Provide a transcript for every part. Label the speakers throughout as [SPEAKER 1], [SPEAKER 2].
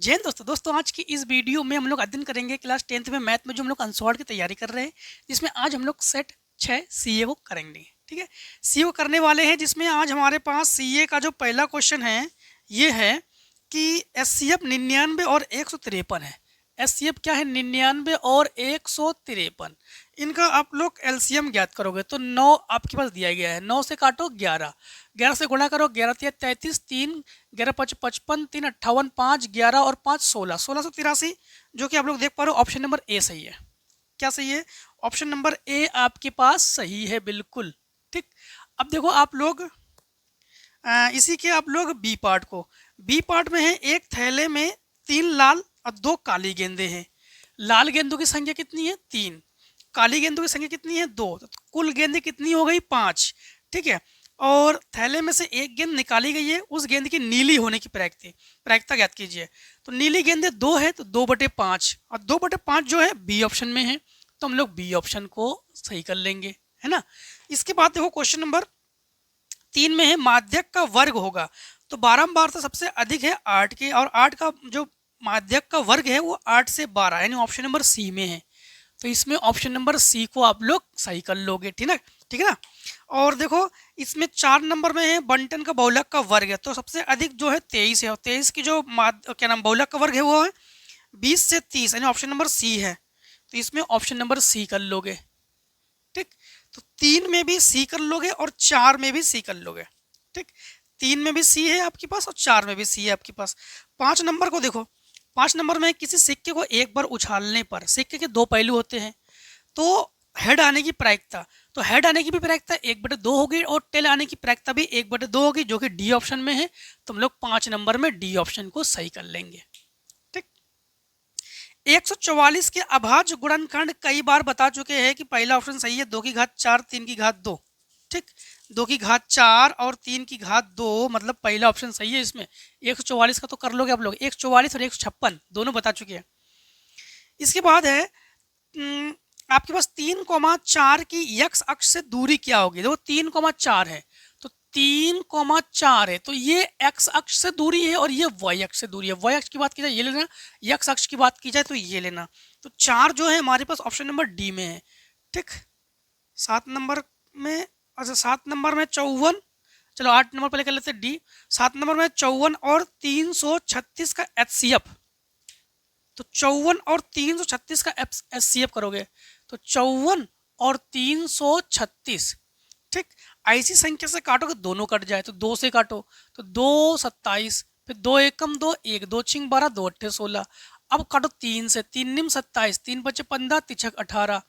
[SPEAKER 1] जय हिंद दोस्तों आज की इस वीडियो में हम लोग अध्ययन करेंगे क्लास 10th में मैथ में जो हम लोग अनसॉल्व की तैयारी कर रहे हैं, जिसमें आज हम लोग सेट 6 सीए को करेंगे। ठीक है, सीए को करने वाले हैं, जिसमें आज हमारे पास सीए का जो पहला क्वेश्चन है ये है कि एचसीएफ 99 और 153 है। एचसीएफ क्या है? 99 और 153। इनका आप लोग एलसीएम ज्ञात करोगे तो 9 आपके पास दिया गया है। 9 से काटो 11, 11 से गुणा करो, 11 तिया 33, 3 11 5 55, 3 58, 5 11 और 5 16, 1683, जो कि आप लोग देख पा रहे हो ऑप्शन नंबर ए सही है। क्या सही है? ऑप्शन नंबर ए आपके पास सही है, बिल्कुल ठीक। अब देखो आप लोग इसी के आप लोग बी पार्ट को, बी पार्ट में है एक थैले में 3 लाल और 2 काली गेंदें हैं। लाल गेंदों की संख्या कितनी है? 3। काली गेंदों की संख्या कितनी है? 2। तो कुल गेंदें कितनी हो गई? 5। ठीक है, और थैले में से एक गेंद निकाली गई है, उस गेंद की नीली होने की प्रायिकता ज्ञात कीजिए। तो नीली गेंदें 2 है तो 2/5, और 2/5 जो है बी ऑप्शन में है, तो हम लोग बी ऑप्शन को सही कर लेंगे, है ना। इसके बाद देखो क्वेश्चन नंबर 3 में है माध्यक का वर्ग होगा। तो बारंबार तो सबसे अधिक है 8 के, और 8 का जो माध्यक का वर्ग है वो 8 से 12, यानी ऑप्शन नंबर सी में है। तो इसमें ऑप्शन नंबर सी को आप लोग सही कर लोगे, ठीक है ना। और देखो इसमें 4 नंबर में है बंटन का बहुलक का वर्ग है। तो सबसे अधिक जो है 23 है, और 23 की जो क्या नाम बहुलक का वर्ग है वो है 20 से 30, यानी ऑप्शन नंबर सी है। तो इसमें ऑप्शन नंबर सी कर लोगे, ठीक। तो 3 में भी सी कर लोगे और 4 में भी सी कर लोगे, ठीक। 3 में भी सी है आपके पास और 4 में भी सी है आपके पास। 5 नंबर को देखो, 5 नंबर में किसी सिक्के को एक बार उछालने पर, सिक्के के 2 पहलू होते हैं, तो हेड आने की प्रायिकता, तो हेड आने की भी प्रायिकता 1/2 होगी और टेल आने की प्रायिकता भी 1/2 होगी, जो कि डी ऑप्शन में है। तो हम लोग 5 नंबर में डी ऑप्शन को सही कर लेंगे, ठीक। 144 के अभाज्य गुणनखंड कई बार बता चुके हैं कि पहला ऑप्शन सही है, 2 की घात 4 3 की घात 2, ठीक। 2 की घात 4 और 3 की घात 2, मतलब पहला ऑप्शन सही है इसमें। 144 का तो कर लोगे आप लोग, 144 और 156 दोनों बता चुके हैं। इसके बाद है आपके पास 3,4 की x अक्ष से दूरी क्या होगी। देखो 3,4 है, तो 3,4 है, तो ये x अक्ष से दूरी है और ये y अक्ष से दूरी है। y अक्ष की बात की जाए ये लेना, x अक्ष की बात की जाए तो ये लेना। तो 4 जो है हमारे पास ऑप्शन नंबर डी में है, ठीक। 7 नंबर में, अच्छा 7 नंबर में 54, चलो 8 नंबर पहले कर लेते हैं डी। 7 नंबर में 54 और 336 का एचसीएफ, तो 54 और 336 का एचसीएफ करोगे तो 54 और 336, ठीक। ऐसी संख्या से काटोगे दोनों कट जाए, तो 2 से काटो तो 2 27, फिर 2 एकम 2 1, 2 छिंग 12, 2 अट्ठे 16। अब काटो 3 से, 3 निम 27, 3 बचे 15, तिछक 18,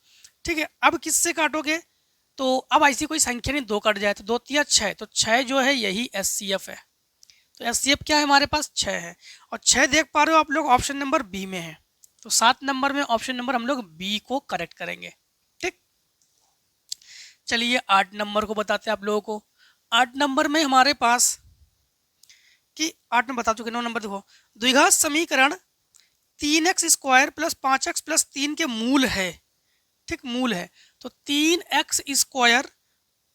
[SPEAKER 1] ठीक है। अब किससे काटोगे? तो अब ऐसी कोई संख्या नहीं, 2 कट जाए तो 2 तिया 6, तो 6 जो है यही एचसीएफ है। तो एचसीएफ क्या है हमारे पास? 6 है, और 6 देख पा रहे हो आप लोग ऑप्शन नंबर बी में है। तो 7 नंबर में ऑप्शन नंबर हम लोग बी को करेक्ट करेंगे, ठीक। चलिए 8 नंबर को बताते हैं आप लोगों को। 8 नंबर में हमारे पास कि 8 में बता चुके, 9 नंबर देखो, द्विघात समीकरण 3x² + 5x + 3 के मूल है, ठीक, मूल है। तो 3x²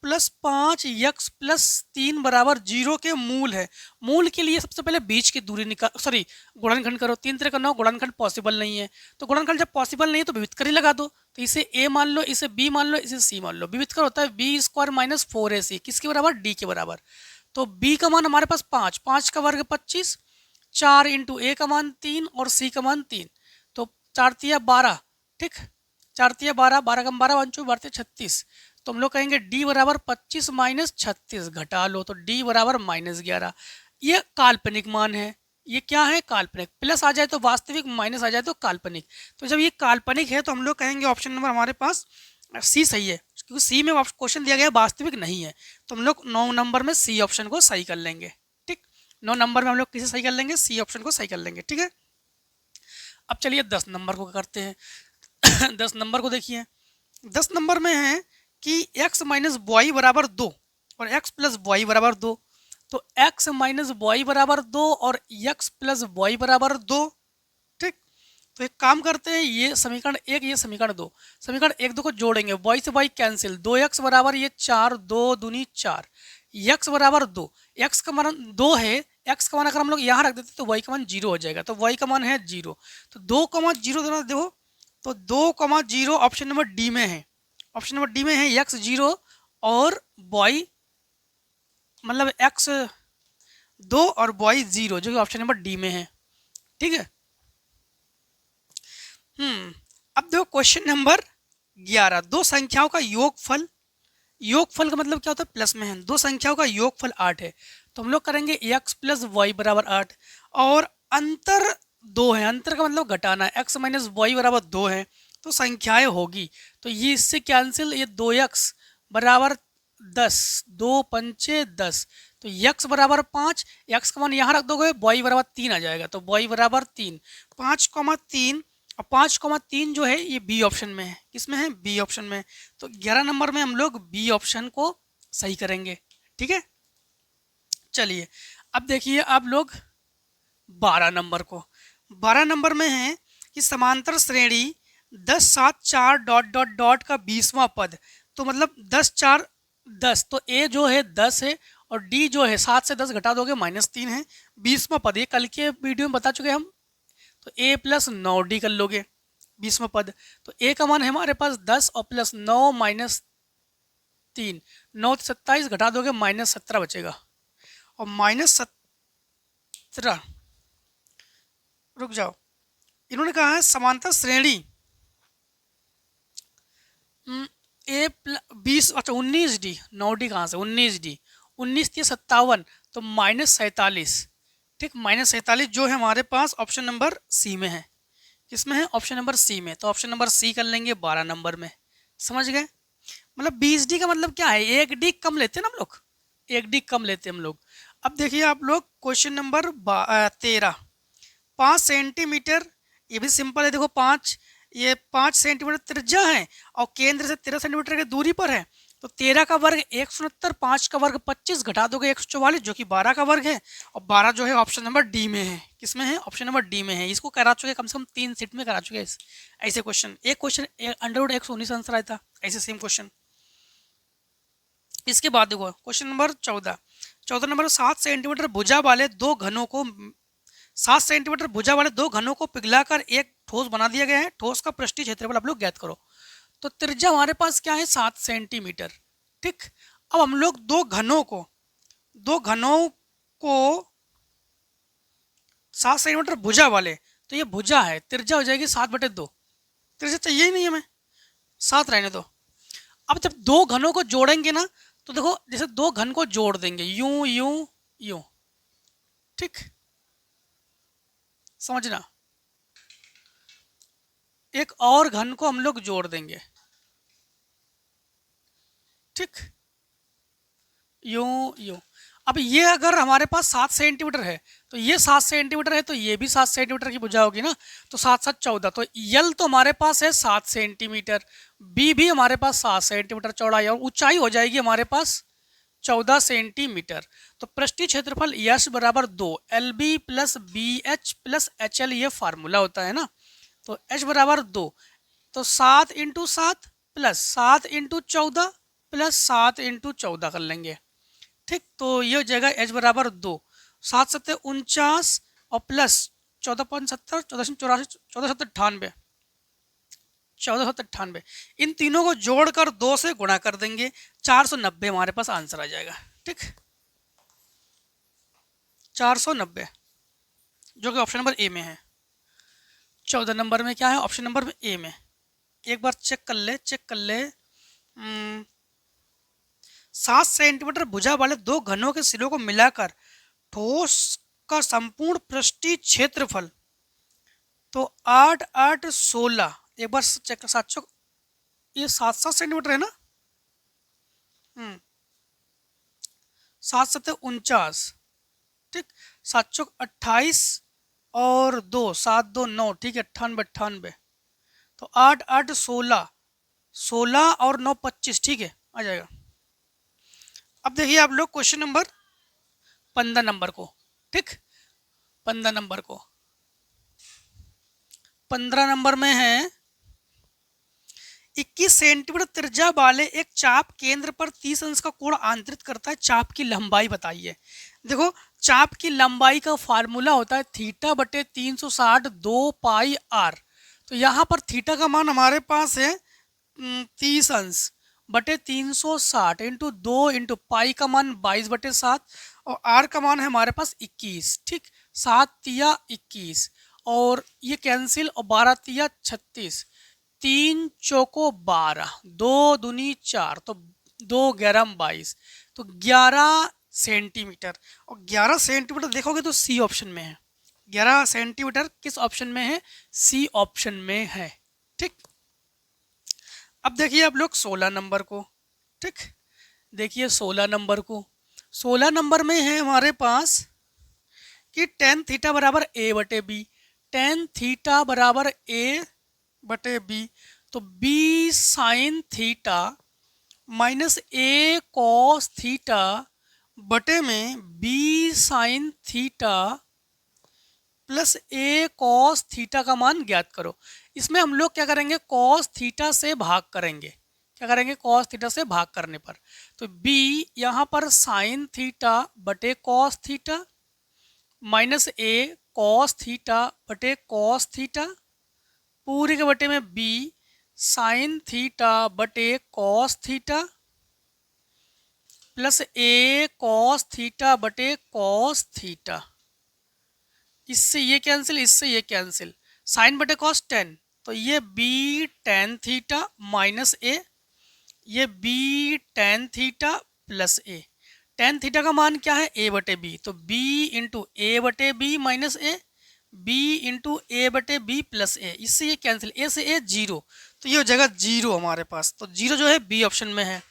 [SPEAKER 1] + 5x + 3 बराबर 0 के मूल है। मूल के लिए सबसे पहले बीच की दूरी निकाल, सॉरी गुणनखंड करो। 3 3 9, गुणनखंड पॉसिबल नहीं है, तो गुणनखंड जब पॉसिबल नहीं है तो विविधकर ही लगा दो। तो इसे a मान लो, इसे b मान लो, इसे c मान लो। विविधकर होता है b² - 4ac, किसके बराबर? d के बराबर। तो b का मान हमारे पास 5, 5 का वर्ग 25, 4 × a का मान 3 और c का मान 3, तो 4 तिया 12, ठीक। 4 तिया 12, 12 कम 12 पंचू 12 36। तो हम लोग कहेंगे d बराबर 25 - 36, घटा लो तो d बराबर -11। ये काल्पनिक मान है, ये क्या है? काल्पनिक। प्लस आ जाए तो वास्तविक, माइनस आ जाए तो काल्पनिक। तो जब ये काल्पनिक है तो हम लोग कहेंगे ऑप्शन नंबर हमारे पास सी सही है, क्योंकि सी में क्वेश्चन दिया गया वास्तविक नहीं है। तो हम लोग 9 नंबर में सी ऑप्शन को सही कर लेंगे, ठीक। 9 नंबर में हम लोग किसे सही कर लेंगे? सी ऑप्शन को सही कर लेंगे, ठीक है। अब चलिए 10 नंबर को करते हैं। 10 नंबर को देखिए, 10 नंबर में है कि x - y बराबर 2 और x + y बराबर 2। तो x - y बराबर 2 और x + y बराबर 2, ठीक। तो एक काम करते हैं, ये समीकरण 1, ये समीकरण 2, समीकरण 1 2 को जोड़ेंगे, y से y कैंसिल, 2x बराबर ये 4, 2 दूनी 4, x बराबर 2, x का मान 2 है, एक्स का मान अगर हम लोग यहाँ रख देते तो वाई का मान 0 हो जाएगा, तो वाई का मान है 0। तो 2,0 दोनों देखो, तो 2,0 ऑप्शन नंबर डी में है। ऑप्शन नंबर डी में है एक्स 0 और वाई मतलब एक्स 2 और वाई 0, जो कि ऑप्शन नंबर डी में है। ठीक है। अब देखो क्वेश्चन नंबर 11, दो संख्याओं का योगफल। योगफल का मतलब क्या होता है, प्लस में है। दो संख्याओं का योगफल 8 है, तो हम लोग करेंगे x प्लस वाई बराबर 8, और अंतर 2 है। अंतर का मतलब घटाना है, x माइनस वाई बराबर 2 है, तो संख्याएं होगी। तो ये इससे कैंसिल, ये 2x बराबर 10, 2 पंचे 10, तो x बराबर 5, x का मान यहाँ रख दोगे, y बराबर 3 आ जाएगा, तो y बराबर 3, 5,3, और 5,3 जो है ये बी ऑप्शन में है। किसमें है, बी ऑप्शन में। तो 11 नंबर में हम लोग बी ऑप्शन को सही करेंगे। ठीक है, चलिए अब देखिए आप लोग 12 नंबर को। 12 नंबर में है कि समांतर श्रेणी 10, 7, 4 डॉट डॉट डॉट का 20वां पद, तो मतलब 10, 4, 10, तो ए जो है 10 है, और डी जो है 7 से 10 घटा दोगे -3 है। 20वां पद, ये कल के वीडियो में बता चुके हम, तो ए प्लस 9 डी कर लोगे 20वां पद। तो ए का मान है हमारे पास 10 और प्लस 9 -3, 9 से 27 घटा दोगे -17 बचेगा, और -17, रुक जाओ, इन्होंने कहा है समांतर श्रेणी ए प्लस 20, अच्छा 19 डी, 9 डी कहाँ से, 19 डी, 19 तो -47, ठीक, -47 जो है हमारे पास ऑप्शन नंबर सी में है। किसमें है, ऑप्शन नंबर सी में। तो ऑप्शन नंबर सी कर लेंगे 12 नंबर में। समझ गए, मतलब 20 डी का मतलब क्या है, 1 डी कम लेते हैं ना हम लोग, 1 डी कम लेते हैं हम लोग। अब देखिए आप लोग क्वेश्चन नंबर 13, 5 सेंटीमीटर, ये भी सिंपल है। देखो 5, ये 5 सेंटीमीटर त्रिज्या है और केंद्र से 13 सेंटीमीटर की दूरी पर है। तो 13 का वर्ग 169, 5 का वर्ग 25, घटा दोगे 144, जो कि 12 का वर्ग है, और 12 जो है ऑप्शन नंबर डी में है। किसमें है, ऑप्शन नंबर डी में है। इसको करा चुके कम से कम 3 सीट में करा चुके ऐसे क्वेश्चन। एक क्वेश्चन √119 आंसर आया था ऐसे सेम क्वेश्चन। इसके बाद देखो क्वेश्चन नंबर 14 नंबर, 7 सेंटीमीटर भुजा वाले दो घनों को 7 सेंटीमीटर भुजा वाले दो घनों को पिघलाकर एक ठोस बना दिया गया है। ठोस का पृष्ठीय क्षेत्रफल आप लोग ज्ञात करो। तो त्रिज्या हमारे पास क्या है, 7 सेंटीमीटर। ठीक, अब हम लोग दो घनों को 7 सेंटीमीटर भुजा वाले, तो ये भुजा है, त्रिज्या हो जाएगी 7/2। त्रिज्या चाहिए ही नहीं हमें, 7 रहने दो। अब जब दो घनों को जोड़ेंगे ना, तो देखो जैसे दो घन को जोड़ देंगे, यूं यूं यूं, ठीक, समझना। एक और घन को हम लोग जोड़ देंगे, ठीक, यूं यूं। अब ये अगर हमारे पास 7 सेंटीमीटर है, तो ये 7 सेंटीमीटर है, तो ये भी 7 सेंटीमीटर की भुजा होगी ना, तो 7 7 14, तो यल तो हमारे पास है 7 सेंटीमीटर, बी भी हमारे पास 7 सेंटीमीटर चौड़ाई, और ऊंचाई हो जाएगी हमारे पास 14 सेंटीमीटर। तो पृष्ठीय क्षेत्रफल यश बराबर 2 LB plus BH plus HL, ये फार्मूला होता है ना। तो H बराबर 2, तो 7 × 7 प्लस 7 × 14 प्लस 7 × 14 कर लेंगे, ठीक। तो ये हो जाएगा H बराबर 2, 7 7 49 और प्लस 14.70, 1484, 1498, 1498। इन तीनों को जोड़कर 2 से गुणा कर देंगे, 490 हमारे पास आंसर आ जाएगा, ठीक, 490, जो कि ऑप्शन नंबर ए में है। 14 नंबर में क्या है, ऑप्शन नंबर में ए में। एक बार चेक कर ले 7 सेंटीमीटर भुजा वाले दो घनों के सिरों को मिलाकर ठोस का संपूर्ण पृष्ठीय क्षेत्रफल, तो 8 8 16, एक बार चेक कर, 700, ये 7 सेंटीमीटर है ना, 7 7 49, ठीक, 728 और 2 7 2 9, ठीक है, 98, तो 8 8 16, 16 और 9 25, ठीक है, आ जाएगा। अब देखिए आप लोग क्वेश्चन नंबर 15 नंबर को, ठीक, 15 नंबर को, 15 नंबर में है 21 सेंटीमीटर त्रिज्या वाले एक चाप केंद्र पर 30 अंश का कोण आंतरित करता है, चाप की लंबाई बताइए। देखो चाप की लंबाई का फार्मूला होता है थीटा बटे 360 2 पाई आर। तो यहाँ पर थीटा का मान हमारे पास है 30 अंश बटे 360 इंटू 2 इंटू पाई का मान 22/7 और आर का मान है हमारे पास 21। ठीक, 7 तिया 21 और ये कैंसिल और 12 तिया 36, 3 चौको 12, 2 दूनी 4, तो 2 11 22, तो 11 सेंटीमीटर। और 11 सेंटीमीटर देखोगे तो सी ऑप्शन में है। 11 सेंटीमीटर किस ऑप्शन में है? सी ऑप्शन में है। ठीक, अब देखिए आप लोग 16 नंबर को। ठीक, देखिए 16 नंबर को। 16 नंबर में है हमारे पास कि tan थीटा बराबर a बटे बी। tan थीटा बराबर a बटे बी, तो b sine theta minus a cos theta बटे में b sine theta plus a cos theta का मान ज्ञात करो। इसमें हम लोग क्या करेंगे? कॉस थीटा से भाग करेंगे। क्या करेंगे? कॉस थीटा से भाग करने पर तो b यहाँ पर साइन थीटा बटे cos theta minus a cos theta बटे कॉस थीटा पूरे के बटे में b साइन थीटा बटे cos theta plus a cos theta बटे कॉस थीटा। इससे ये कैंसिल, इससे ये कैंसिल, साइन बटे कॉस 10, तो ये b tan theta minus a, ये b tan theta plus a। tan theta का मान क्या है? a बटे b, तो b इंटू ए बटे b minus a, b into a बटे बी प्लस a। इससे ये कैंसिल, a से a 0, तो ये हो जाएगा 0 हमारे पास। तो 0 जो है b ऑप्शन में है।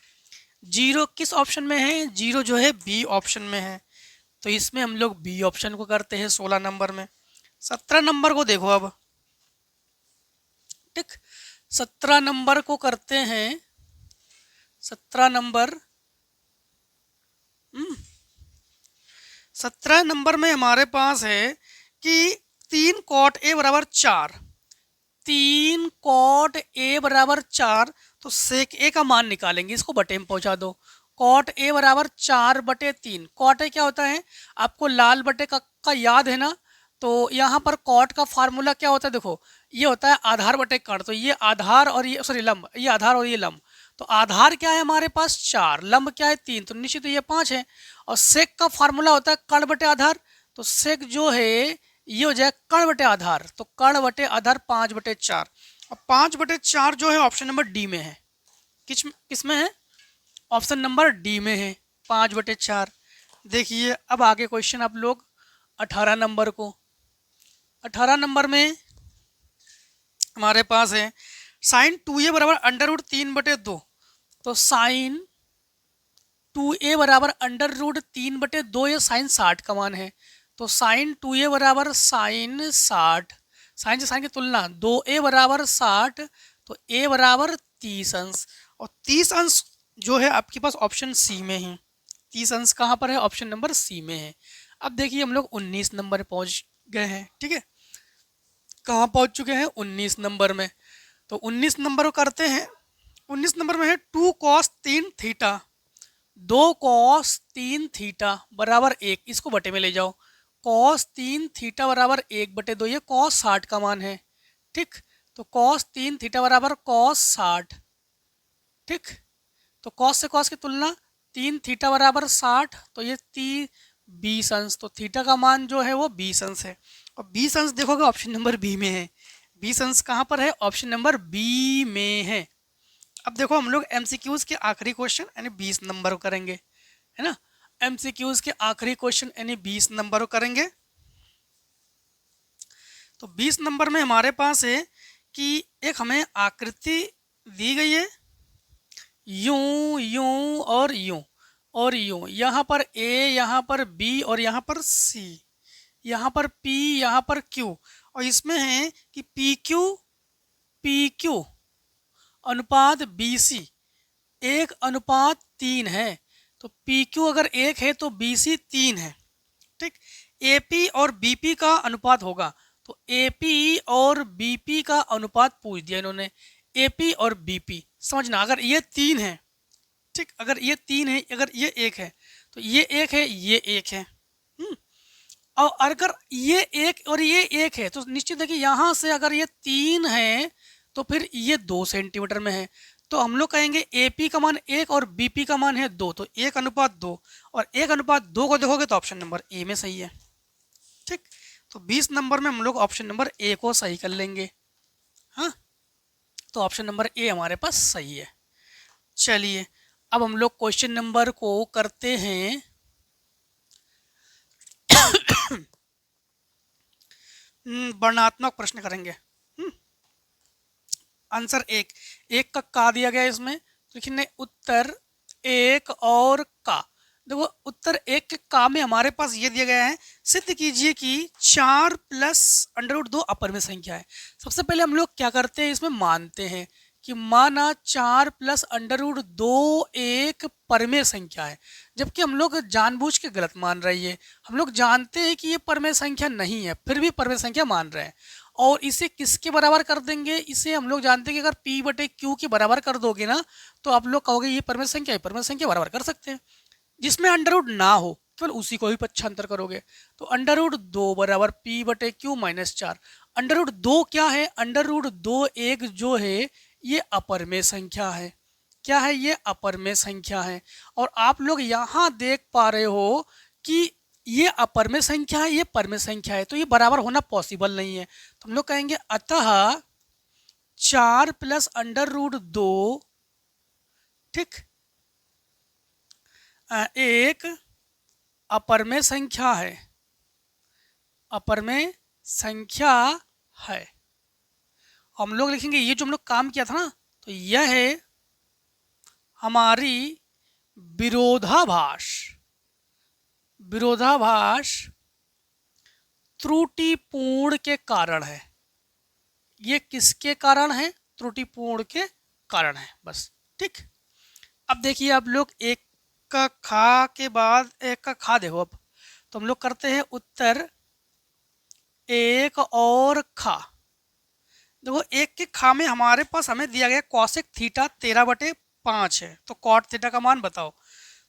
[SPEAKER 1] 0 किस ऑप्शन में है? 0 जो है बी ऑप्शन में है। तो इसमें हम लोग बी ऑप्शन को करते हैं 16 नंबर में। 17 नंबर को देखो अब। ठीक, 17 नंबर को करते हैं। 17 नंबर 17 नंबर में हमारे पास है कि 3 कॉट ए बराबर 4, 3 कॉट ए बराबर 4, तो सेक ए का मान निकालेंगे। इसको बटे में पहुंचा दो। कॉट ए बराबर 4 बटे 3। कॉट ए क्या होता है? आपको लाल बटे का याद है ना? तो यहाँ पर कॉट का फार्मूला क्या होता है? देखो ये होता है आधार बटे कर्ण। तो ये आधार और ये सॉरी लंब, ये आधार और ये लंब। तो आधार क्या है हमारे पास? 4, लंब क्या है? 3, तो निश्चित ये 5 है। और सेक का फार्मूला होता है कर्ण बटे आधार। तो सेक जो है ये हो जाए कर्ण बटे आधार, तो कर्ण बटे आधार 5/4। और 5/4 जो है ऑप्शन नंबर डी में है। किस में है? ऑप्शन नंबर डी में है, 5/4। देखिए अब आगे क्वेश्चन आप लोग 18 नंबर को। 18 नंबर में हमारे पास है साइन 2a बराबर √3/2। तो साइन 2a बराबर √3/2, ये साइन 60 का मान है। तो साइन 2a बराबर साइन 60, साइन से साइन की तुलना, 2a बराबर 60, तो a बराबर 30 अंश। और 30 अंश जो है आपके पास ऑप्शन सी में है। 30 अंश कहाँ पर है? ऑप्शन नंबर सी में है। अब देखिए हम लोग 19 नंबर पहुंच गए हैं। ठीक है, कहाँ पहुंच चुके हैं? 19 नंबर में। तो 19 नंबर को करते हैं। 19 नंबर में है 2 cos 3 थीटा, 2 cos 3 थीटा बराबर 1। इसको बटे में ले जाओ। cos 3 थीटा बराबर 1/2, ये cos 60 का मान है। ठीक, तो cos 3 थीटा बराबर cos 60। ठीक, तो cos से cos की तुलना, 3 थीटा बराबर 60, तो ये 20 अंश। तो थीटा का मान जो है वो 20 अंश है। और 20 अंश देखोगे ऑप्शन नंबर बी में है। 20 अंश कहाँ पर है? ऑप्शन नंबर बी में है। अब देखो हम लोग एमसीक्यूज के आखिरी क्वेश्चन यानी 20 नंबर को करेंगे, है ना? एमसीक्यूज के आखिरी क्वेश्चन यानी 20 नंबर को करेंगे। तो 20 नंबर में हमारे पास है कि एक हमें आकृति दी गई है, यूं यूं और यूं और यूं। यहाँ पर ए, यहाँ पर बी और यहाँ पर सी, यहाँ पर पी, यहाँ पर क्यू। और इसमें है कि पी क्यू अनुपात बी सी 1:3 है। तो पी क्यू अगर 1 है तो बी सी 3 है। ठीक, एपी और बीपी का अनुपात होगा। तो एपी और बीपी का अनुपात पूछ दिया इन्होंने। AP और BP समझना, अगर ये 3 है, ठीक, अगर ये 3 है, अगर ये 1 है तो ये 1 है, ये 1 है। और अगर ये 1 और ये 1 है तो निश्चित है कि यहाँ से अगर ये 3 है तो फिर ये 2 सेंटीमीटर में है, तो हम लोग कहेंगे AP का मान 1 और BP का मान है 2, तो 1:2, और 1:2 को देखोगे तो ऑप्शन नंबर ए में सही है। ठीक, तो 20 नंबर में हम लोग ऑप्शन नंबर ए को सही कर लेंगे। हाँ, तो ऑप्शन नंबर ए हमारे पास सही है। चलिए अब हम लोग क्वेश्चन नंबर को करते हैं वर्णनात्मक प्रश्न करेंगे। आंसर एक का दिया गया है इसमें, लिखने उत्तर 1 और का। देखो उत्तर 1 के का में हमारे पास ये दिया गया है, सिद्ध कीजिए कि 4 प्लस √2 अपर में संख्या है। सबसे पहले हम लोग क्या करते हैं, इसमें मानते हैं कि माना 4 प्लस √2 एक परमेय संख्या है, जबकि हम लोग जानबूझ के गलत मान रही है। हम लोग जानते हैं कि ये परमेय संख्या नहीं है, फिर भी परमेय संख्या मान रहे हैं। और इसे किसके बराबर कर देंगे, इसे हम लोग जानते हैं कि अगर P/Q के बराबर कर दोगे ना तो आप लोग कहोगे ये परमेय संख्या है, परमेय संख्या बराबर कर सकते हैं। जिसमें अंडर ना हो केवल उसी को ही पक्षांतर करोगे, तो √2 बराबर P/Q -4। √2 क्या है, √2 एक जो है ये अपरमेय संख्या है। क्या है, ये अपरमेय संख्या है। और आप लोग यहाँ देख पा रहे हो कि ये अपरमेय संख्या है, ये परमेय संख्या है, तो ये बराबर होना पॉसिबल नहीं है। तो हम लोग कहेंगे अतः 4 प्लस √2 ठीक एक अपरमेय संख्या है, अपरमेय संख्या है। हम लोग लिखेंगे ये जो हम लोग काम किया था ना, तो यह है हमारी विरोधाभास। विरोधाभास त्रुटिपूर्ण के कारण है। ये किसके कारण है, त्रुटिपूर्ण के कारण है, बस। ठीक, अब देखिए आप लोग एक का खा के बाद एक का खा देखो। अब तो हम लोग करते हैं उत्तर 1 और खा। देखो एक के खा में हमारे पास हमें दिया गया कॉसेक थीटा 13/5 है, तो कॉट थीटा का मान बताओ।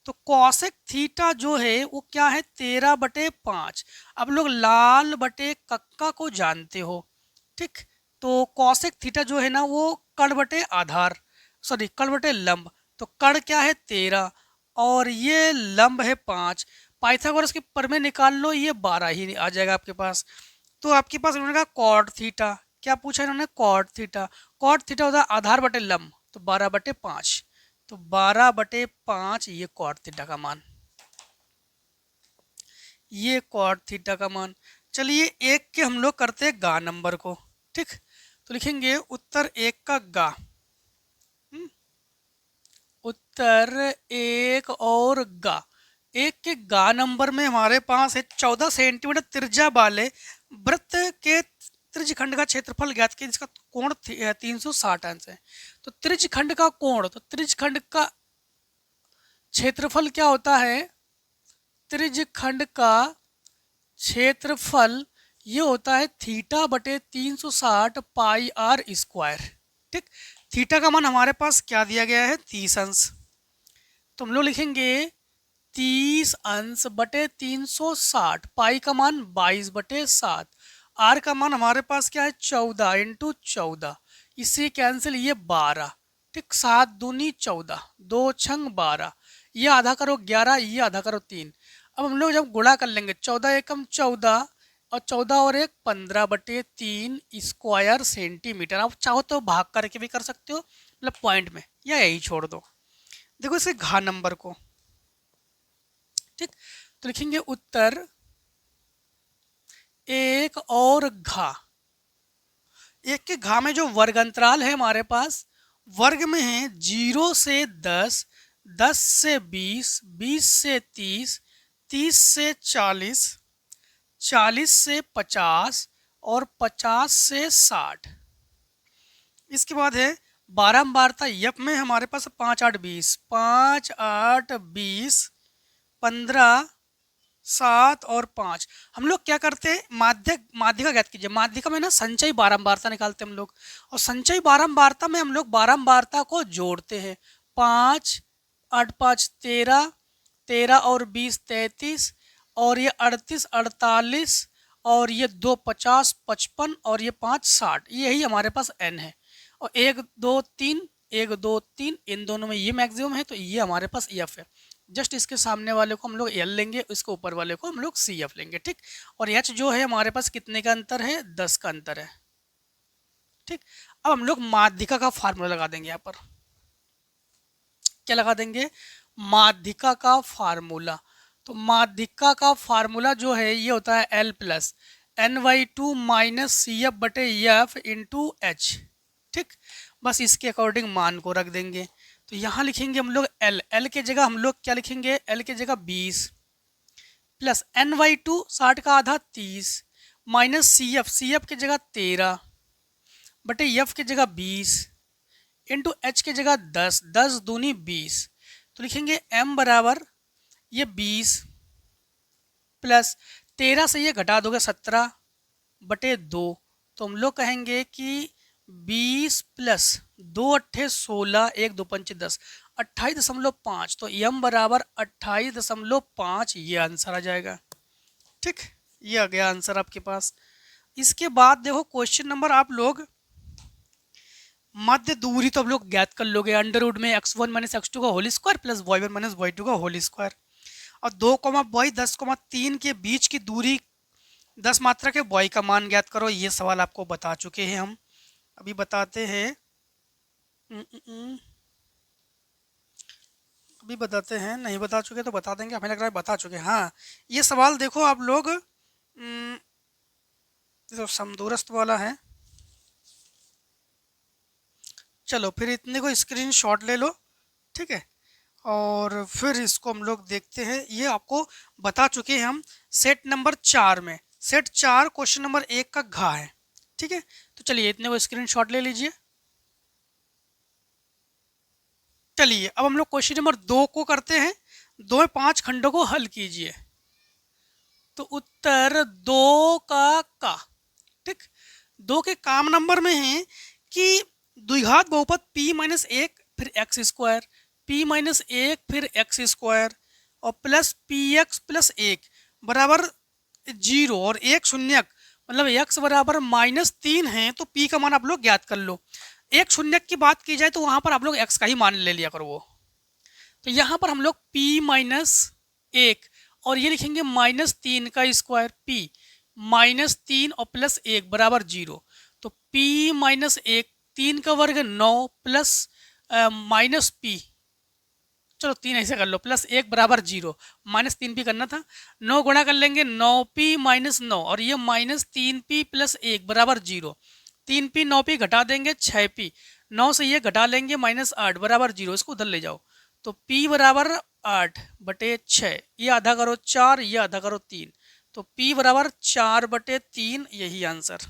[SPEAKER 1] तो कॉसेक थीटा जो है वो क्या है, 13/5। अब लोग लाल बटे कक्का को जानते हो, ठीक, तो कॉसेक थीटा जो है ना वो कर्ण बटे आधार, सॉरी कर्ण बटे लंब, तो कर्ण क्या है 13 और ये लंब है 5। पाइथागोरस के प्रमेय निकाल लो, ये 12 ही आ जाएगा आपके पास। तो आपके पास उन्होंने कहा कॉट थीटा, क्या पूछा इन्होंने, कॉट थीटा। कॉट थीटा होता है आधार बटे लंब, तो 12/5, तो 12/5 ये कॉट थीटा का मान, ये कॉट थीटा का मान। चलिए एक के हम लोग करते हैं गा नंबर को। ठीक, तो लिखेंगे उत्तर 1 का गा। उत्तर 1 और गा। एक के गा नंबर में हमारे पास है 14 सेंटीमीटर त्रिज्या वाले वृत्त के त्रिज्यखंड का क्षेत्रफल ज्ञात कीजिए जिसका कोण 360 अंश है। तो त्रिज्यखंड का कोण, तो त्रिज्यखंड का क्षेत्रफल क्या होता है, त्रिज्यखंड का क्षेत्रफल ये होता है θ/360 πr²। ठीक, थीटा का मान हमारे पास क्या दिया गया है, 30 अंश। तो हम लोग लिखेंगे 30 अंश बटे 360, पाई का मान 22/7, आर का मान हमारे पास क्या है 14 × 14, इससे कैंसिल, ये 12। ठीक, 7 दूनी 14, 2 छंग 12, ये आधा करो 11, ये आधा करो 3। अब हम लोग जब गुणा कर लेंगे 14 एकम 14 और 14 और 1 15/3 स्क्वायर सेंटीमीटर। आप चाहो तो भाग करके भी कर सकते हो, मतलब पॉइंट में, या यही छोड़ दो। देखो इसे घा नंबर को। ठीक, तो लिखेंगे उत्तर 1 और घा। एक के घा में जो वर्ग अंतराल है हमारे पास, वर्ग में है 0 से 10, 10 से 20, 20 से 30, 30 से 40, 40 से 50 और 50 से 60। इसके बाद है बारंबारता, यप में हमारे पास 5 8 20, 5 8 20, 15 7 और 5। हम लोग क्या करते हैं, माध्यिका ज्ञात कीजिए। माध्यिका में ना संचयी बारंबारता निकालते हैं हम लोग, और संचयी बारंबारता में हम लोग बारंबारता को जोड़ते हैं। 5 8 5 13, 13 और 20 33, और ये 38 48, और ये 2 50 55, और ये 5 60। यही हमारे पास n है। और 1 2 3 1 2 3, इन दोनों में ये मैक्सिमम है, तो ये हमारे पास EF है। जस्ट इसके सामने वाले को हम लोग L लेंगे, इसके ऊपर वाले को हम लोग CF लेंगे, ठीक। और H जो है हमारे पास कितने का अंतर है, 10 का अंतर है, ठीक। अब हम लोग माध्यिका का फार्मूला लगा देंगे। यहाँ पर क्या लगा देंगे, माध्यिका का फार्मूला। तो माध्यिका का फार्मूला जो है ये होता है L plus N/2 minus CF बटे F इंटू H, ठीक। बस इसके अकॉर्डिंग मान को रख देंगे। तो यहाँ लिखेंगे हम लोग L के जगह हम लोग क्या लिखेंगे, L के जगह 20 प्लस N/2 60 का आधा 30 माइनस CF के जगह 13 बटे F के जगह 20 इंटू H के जगह 10 10 दूनी 20। तो लिखेंगे M बराबर ये 20 प्लस 13 से ये घटा दोगे 17 बटे 2। तो हम लोग कहेंगे कि 20 प्लस 2 अट्ठे 16 1 2 पंचे 10 28.5। तो M बराबर 28.5, ये आंसर आ जाएगा, ठीक। ये आ गया आंसर आपके पास। इसके बाद देखो क्वेश्चन नंबर, आप लोग मध्य दूरी तो आप लोग ज्ञात कर लोगे, अंडर रूट में x1 माइनस x2 का whole square plus y1 minus y2 का होल स्क्वायर। और 2 y 10,3 के बीच की दूरी 10 मात्रा के y का मान ज्ञात करो। ये सवाल आपको बता चुके हैं हम, अभी बताते हैं। अभी बताते हैं, नहीं बता चुके तो बता देंगे, हमें लग रहा है बता चुके। हाँ, ये सवाल देखो आप लोग, तो समदूरस्थ वाला है। चलो फिर इतने को स्क्रीनशॉट ले लो, ठीक है। और फिर इसको हम लोग देखते हैं। ये आपको बता चुके हैं हम सेट नंबर 4 में। सेट 4 क्वेश्चन नंबर 1 का घ है, ठीक है। तो चलिए इतने को स्क्रीनशॉट ले लीजिए। चलिए अब हम लोग क्वेश्चन नंबर 2 को करते हैं। 2 में 5 खंडों को हल कीजिए। तो उत्तर 2 का, ठीक। 2 के काम नंबर में है कि द्विघात बहुपद p माइनस 1 फिर x स्क्वायर, p माइनस 1 फिर x स्क्वायर, और प्लस px प्लस 1 बराबर 0 और 1 शून्यक, मतलब x बराबर -3 है। तो p का मान आप लोग ज्ञात कर लो। 1 शून्यक की बात की जाए तो वहां पर आप लोग x का ही मान ले लिया करो वो। तो यहाँ पर हम लोग p माइनस 1 और ये लिखेंगे -3 का स्क्वायर, p -3 और प्लस 1 बराबर 0। तो p माइनस 1 3 का वर्ग 9 प्लस माइनस p, चलो 3 ऐसे कर लो, प्लस 1 बराबर 0, -3 p करना था। 9 गुणा कर लेंगे 9p माइनस 9, और ये -3p प्लस 1 बराबर 0। 3p 9p घटा देंगे 6p, 9 से ये घटा लेंगे -8 बराबर 0। इसको उधर ले जाओ। तो p बराबर 8 बटे 6, ये आधा करो 4, ये आधा करो 3। तो p बराबर 4 बटे 3, यही आंसर।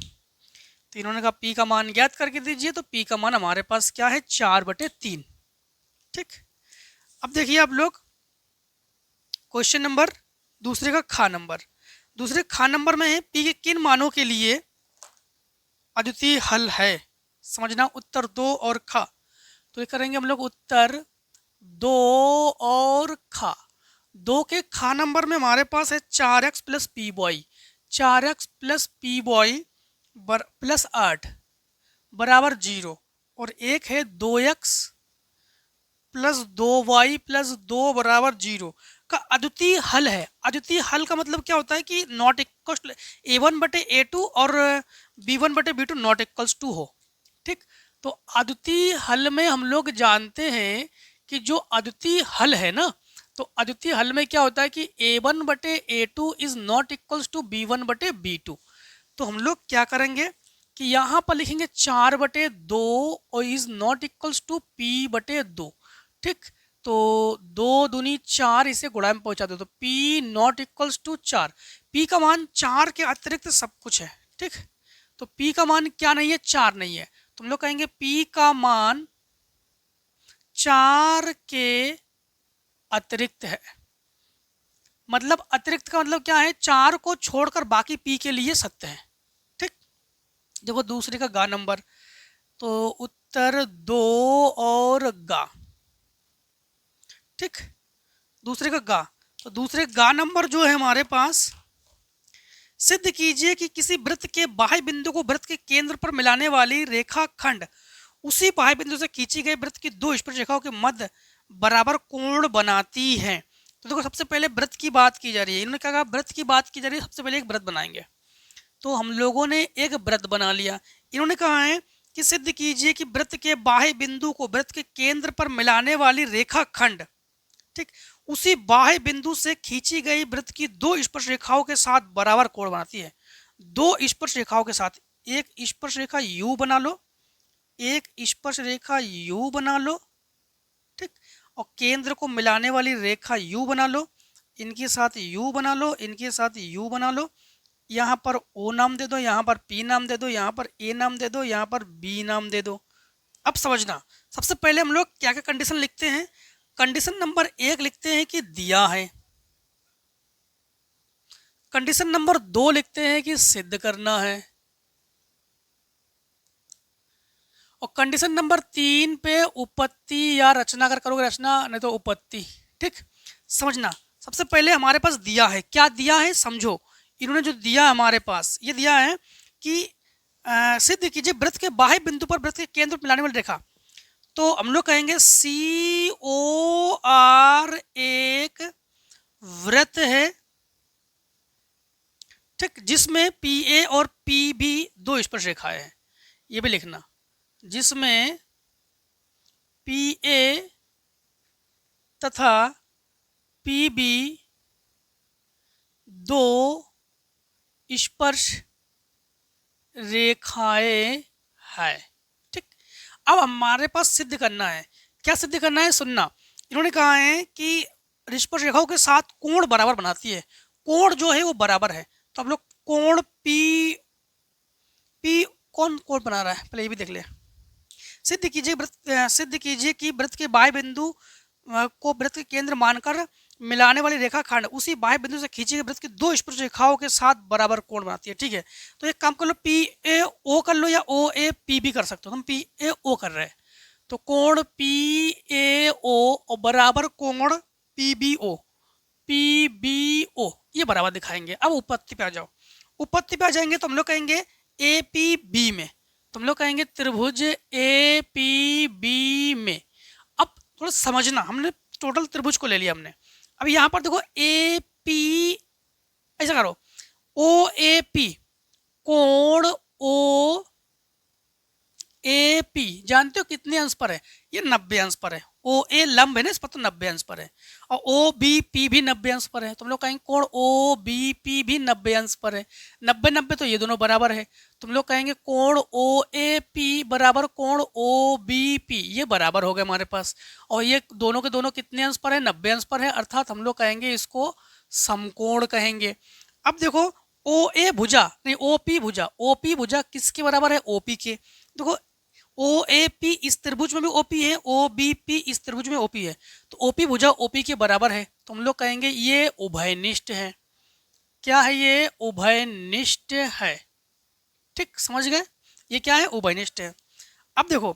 [SPEAKER 1] तो इन्होंने कहा p का मान ज्ञात करके दीजिए। तो p का मान हमारे पास क्या है, 4 बटे 3, ठीक। अब देखिए आप लोग क्वेश्चन नंबर दूसरे का खा नंबर। दूसरे खा नंबर में है p के किन मानों के लिए अद्वितीय हल है, समझना। उत्तर 2 और खा। तो ये करेंगे हम लोग उत्तर 2 और खा। 2 के खा नंबर में हमारे पास है 4x plus P boy, 4x plus P boy plus 8 बराबर 0, और एक है 2x प्लस 2y प्लस 2 बराबर 0 का अद्वितीय हल है। अद्वितीय हल का मतलब क्या होता है कि नॉट इक्वल a1 बटे a2 और b1 बटे b2 नॉट इक्वल्स टू हो, ठीक। तो अद्वितीय हल में हम लोग जानते हैं कि जो अद्वितीय हल है ना, तो अद्वितीय हल में क्या होता है कि a1 बटे a2 is not equals to b1 बटे b2। तो हम लोग क्या करेंगे कि यहाँ पर लिखेंगे 4 बटे 2 और is not equals to p बटे 2, ठीक। तो 2 दूनी 4, इसे गुणा में पहुंचा दो। तो p not equals to 4, p का मान 4 के अतिरिक्त सब कुछ है, ठीक। तो p का मान क्या नहीं है, 4 नहीं है। तुम लोग कहेंगे p का मान 4 के अतिरिक्त है, मतलब अतिरिक्त का मतलब क्या है, 4 को छोड़कर बाकी पी के लिए सत्य है। ठीक, देखो दूसरे का गा नंबर, तो उत्तर 2 और गा। ठीक, दूसरे का गा, तो दूसरे गा नंबर जो है हमारे पास, सिद्ध कीजिए कि किसी वृत्त के बाह्य बिंदु को वृत्त के केंद्र पर मिलाने वाली रेखाखंड उसी बाह्य बिंदु से खींची गई वृत्त की दो स्पर्श रेखाओं के मध्य बराबर कोण बनाती है। तो देखो सबसे पहले वृत्त की बात की जा रही है, इन्होंने क्या कहा, वृत्त की बात की जा रही है, सबसे पहले एक वृत्त बनाएंगे। तो हम लोगों ने एक वृत्त बना लिया। इन्होंने कहा है कि सिद्ध कीजिए कि वृत्त के बाह्य बिंदु को वृत्त के केंद्र पर मिलाने वाली रेखाखंड, ठीक, उसी बाह्य बिंदु से खींची गई वृत्त की दो स्पर्श रेखाओं के साथ बराबर कोण बनाती है। दो स्पर्श रेखाओं के साथ, एक स्पर्श रेखा यू बना लो, एक स्पर्श रेखा यू बना लो, ठीक, और केंद्र को मिलाने वाली रेखा यू बना लो, इनके साथ यू बना लो, इनके साथ यू बना लो। यहाँ पर ओ नाम दे दो, यहाँ पर पी नाम दे दो, यहाँ पर ए नाम दे दो, यहाँ पर बी नाम दे दो। अब समझना, सबसे पहले हम लोग क्या क्या कंडीशन लिखते हैं। कंडीशन नंबर 1 लिखते हैं कि दिया है, कंडीशन नंबर 2 लिखते हैं कि सिद्ध करना है, और कंडीशन नंबर 3 पे उपपत्ति या रचना अगर करोगे रचना, नहीं तो उपपत्ति। ठीक, समझना, सबसे पहले हमारे पास दिया है, क्या दिया है समझो। इन्होंने जो दिया हमारे पास, ये दिया है कि सिद्ध कीजिए वृत्त के बाह्य बिंदु पर वृत्त के केंद्र पर मिलाने वाली रेखा। तो हम लोग कहेंगे COR एक वृत्त है, ठीक, जिसमें PA और PB दो स्पर्श रेखाएं हैं। ये भी लिखना, जिसमें PA तथा PB दो स्पर्श रेखाएं है। ठीक, अब हमारे पास सिद्ध करना है, क्या सिद्ध करना है सुनना। इन्होंने कहा है कि स्पर्श रेखाओं के साथ कोण बराबर बनाती है, कोण जो है वो बराबर है। तो हम लोग कोण P कौन कोण बना रहा है पहले ये भी देख ले। सिद्ध कीजिए कि वृत्त के बाह्य बिंदु को वृत्त के केंद्र मानकर मिलाने वाली रेखाखंड उसी बाह्य बिंदु से खींची गई वृत्त की दो स्पर्श रेखाओं के साथ बराबर कोण बनाती है। ठीक है, तो एक काम कर लो, PAO कर लो या OAP कर सकते हो, हम PAO कर रहे हैं। तो कोण PAO और बराबर कोण PBO ये बराबर दिखाएंगे। अब उपपत्ति पे आ जाओ, उपपत्ति पे आ जाएंगे तो हम लोग कहेंगे APB में, तुम लोग कहेंगे त्रिभुज APB में। अब थोड़ा समझना, हमने टोटल त्रिभुज को ले लिया हमने। अब यहाँ पर देखो AP, ऐसा करो, OAP कोण OAP जानते हो कितने अंश पर है, ये 90 अंश पर है। OA लंब है ना, इस पर तो 90 अंश पर है, और OBP भी 90 अंश पर है। तुम लोग कहेंगे कोण OBP भी 90 अंश पर है, 90-90 तो ये दोनों बराबर है। तुम लोग कहेंगे कोण OAP बराबर कोण OBP, ये बराबर हो गए हमारे पास, और ये दोनों के दोनों कितने अंश पर है, 90 अंश पर है, अर्थात हम लोग कहेंगे इसको समकोण कहेंगे। अब देखो OA भुजा नहीं OP भुजा, OP भुजा किसके बराबर है, OP के। देखो OAP इस त्रिभुज में भी OP है, OBP इस त्रिभुज में OP है, तो OP भुजा OP के बराबर है। तो हम लोग कहेंगे ये उभयनिष्ठ है। क्या है ये, उभयनिष्ठ है। ठीक, समझ गए, ये क्या है, उभयनिष्ठ है। अब देखो,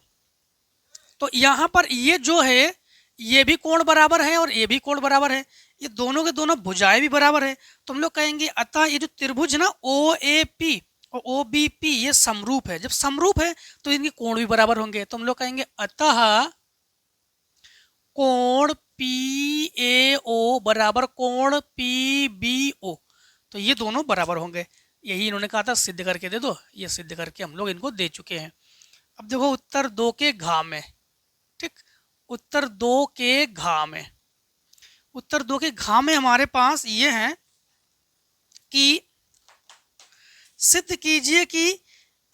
[SPEAKER 1] तो यहाँ पर ये जो है ये भी कोण बराबर है और ये भी कोण बराबर है, ये दोनों के दोनों भुजाएं भी बराबर है। तो हम लोग कहेंगे अतः ये जो त्रिभुज है ना OAP और OBP ये समरूप है। जब समरूप है तो इनके कोण भी बराबर होंगे। तो हम लोग कहेंगे अतः कोण PAO बराबर कोण PBO, तो ये दोनों बराबर होंगे। यही इन्होंने कहा था सिद्ध करके दे दो, ये सिद्ध करके हम लोग इनको दे चुके हैं। अब देखो उत्तर 2 के घ में, ठीक, उत्तर 2 के घ में, उत्तर 2 के घ में हमारे पास ये है कि सिद्ध कीजिए कि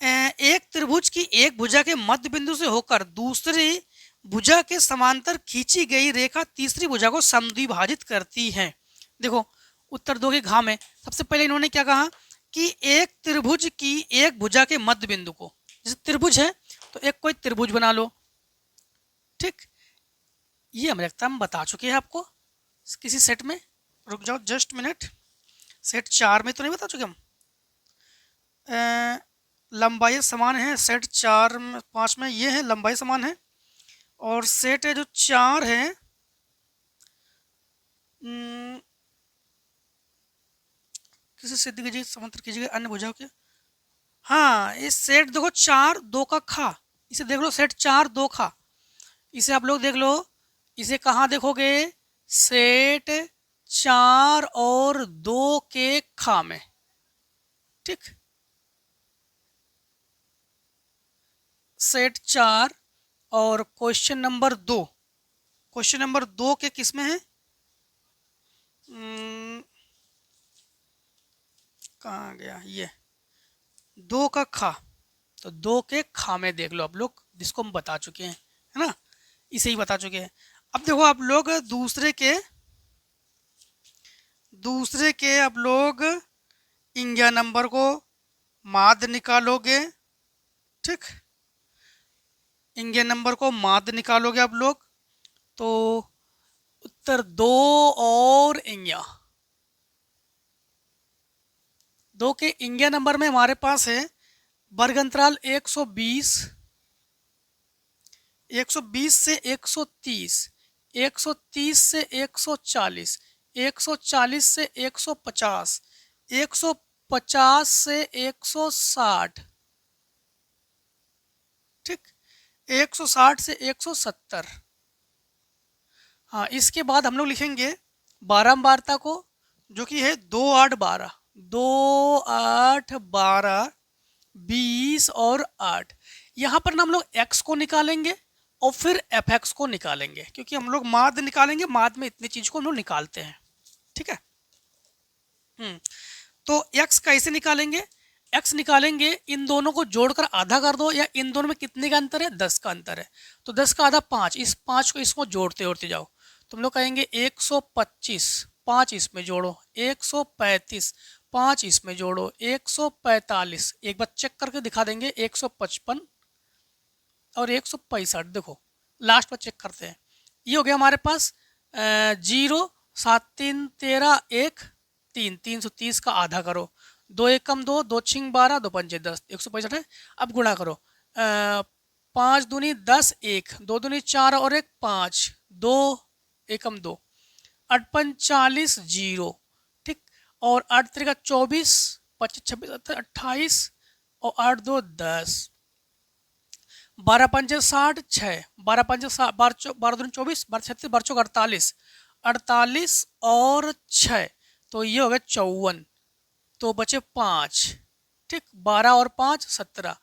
[SPEAKER 1] एक त्रिभुज की एक भुजा के मध्य बिंदु से होकर दूसरी भुजा के समांतर खींची गई रेखा तीसरी भुजा को समद्विभाजित करती है। देखो उत्तर 2 के घ में सबसे पहले इन्होंने क्या कहा कि एक त्रिभुज की एक भुजा के मध्य बिंदु को, जैसे त्रिभुज है तो एक कोई त्रिभुज बना लो। ठीक, ये हम लगता हम बता चुके हैं आपको किसी सेट में, रुक जाओ जस्ट मिनट। सेट 4 में तो नहीं बता चुके हम। लंबाई समान है, सेट 4 में 5 में ये है लंबाई समान है, और सेट है जो 4 है किसी सिद्ध कीजिए समांतर कीजिए अन्य बुझाओ के। हाँ, इस सेट देखो 4 2 का खा, इसे देख लो सेट 4 2 खा, इसे आप लोग देख लो, इसे कहाँ देखोगे, सेट 4 और 2 के खा में। ठीक, सेट 4 और क्वेश्चन नंबर 2, क्वेश्चन नंबर 2 के किस में है, कहाँ गया ये, 2 का खा, तो 2 के खा में देख लो आप लोग, जिसको हम बता चुके हैं, है ना, इसे ही बता चुके हैं। अब देखो आप लोग दूसरे के आप लोग इंडिया नंबर को माद निकालोगे। ठीक, इंडिया नंबर को माद निकालोगे आप लोग, तो उत्तर 2 और इंडिया, 2 के इंडिया नंबर में हमारे पास है वर्ग अंतराल 120, 120 से 130, 130 से 140, 140 से 150, 150 से 160, ठीक, 160 से 170। हाँ, इसके बाद हम लोग लिखेंगे बारंबारता को, जो कि है 2 8 12, 2 8 12 20 और 8। यहाँ पर ना हम लोग x को निकालेंगे और फिर fx को निकालेंगे, क्योंकि हम लोग माद निकालेंगे, माद में इतनी चीज को हम लोग निकालते हैं। ठीक है, तो x कैसे निकालेंगे, x निकालेंगे, इन दोनों को जोड़कर आधा कर दो, या इन दोनों में कितने का अंतर है, 10 का अंतर है, तो 10 का आधा 5, इस 5 को इसको जोड़ते जाओ, तुम लोग कहेंगे 125, 5 इसमें जोड़ो, 135, 5 इसमें जोड़ो, 145, एक बार चेक करके दिखा देंगे, 155 और 165, देखो लास्ट में चेक करते हैं, ये हो गया हमारे पास 0 7 3 13 1 3, 330 का आधा करो, 2 एकम 2, 2 छिंग 12, 2 पंचे 10, 165 है। अब गुणा करो, 5 दूनी 10, 1 2 दूनी 4 और 1 5, 2 एकम 2, 8 40 0, ठीक, और 8 3 24, 25 26 28 और 8 2 10, 12 पंचे 60 6, 12 पंचे 12 दूनी 24, 12 36, 12 चौक 48, 48 और 6, तो ये हो गया 54, तो बचे 5, ठीक, 12 और 5 17,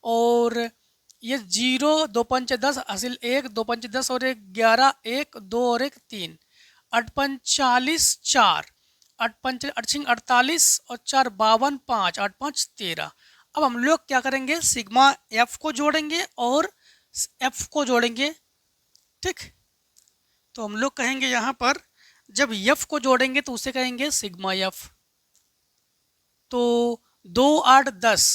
[SPEAKER 1] और ये 0 2 पंचे 10 हासिल 1, 2 पंचे 10 और 1 11, 1 2 और 1 3, 8 45 4, 8 पंचे 48 और 4 52 5, 8 5 13। अब हम लोग क्या करेंगे, सिग्मा एफ को जोड़ेंगे और एफ को जोड़ेंगे। ठीक, तो हम लोग कहेंगे यहाँ पर जब एफ को जोड़ेंगे तो उसे कहेंगे सिग्मा एफ, तो 2 8 10,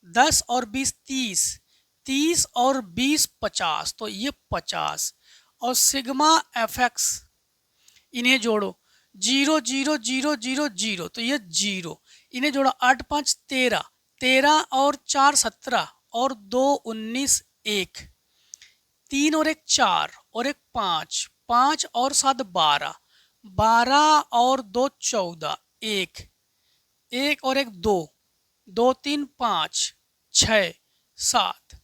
[SPEAKER 1] 10 और 20 30, 30 और 20 50, तो ये 50, और सिग्मा एफ एक्स, इन्हें जोड़ो, 0 0 0 0 0, तो ये 0, इन्हें जोड़ो, 8 5 13, 13 और 4 17 और 2 19 1, 3 और 1 4 और 1 5, 5 और 7 12, 12 और 2 14, 1 1 और 1 2, 2 3 5 6 7।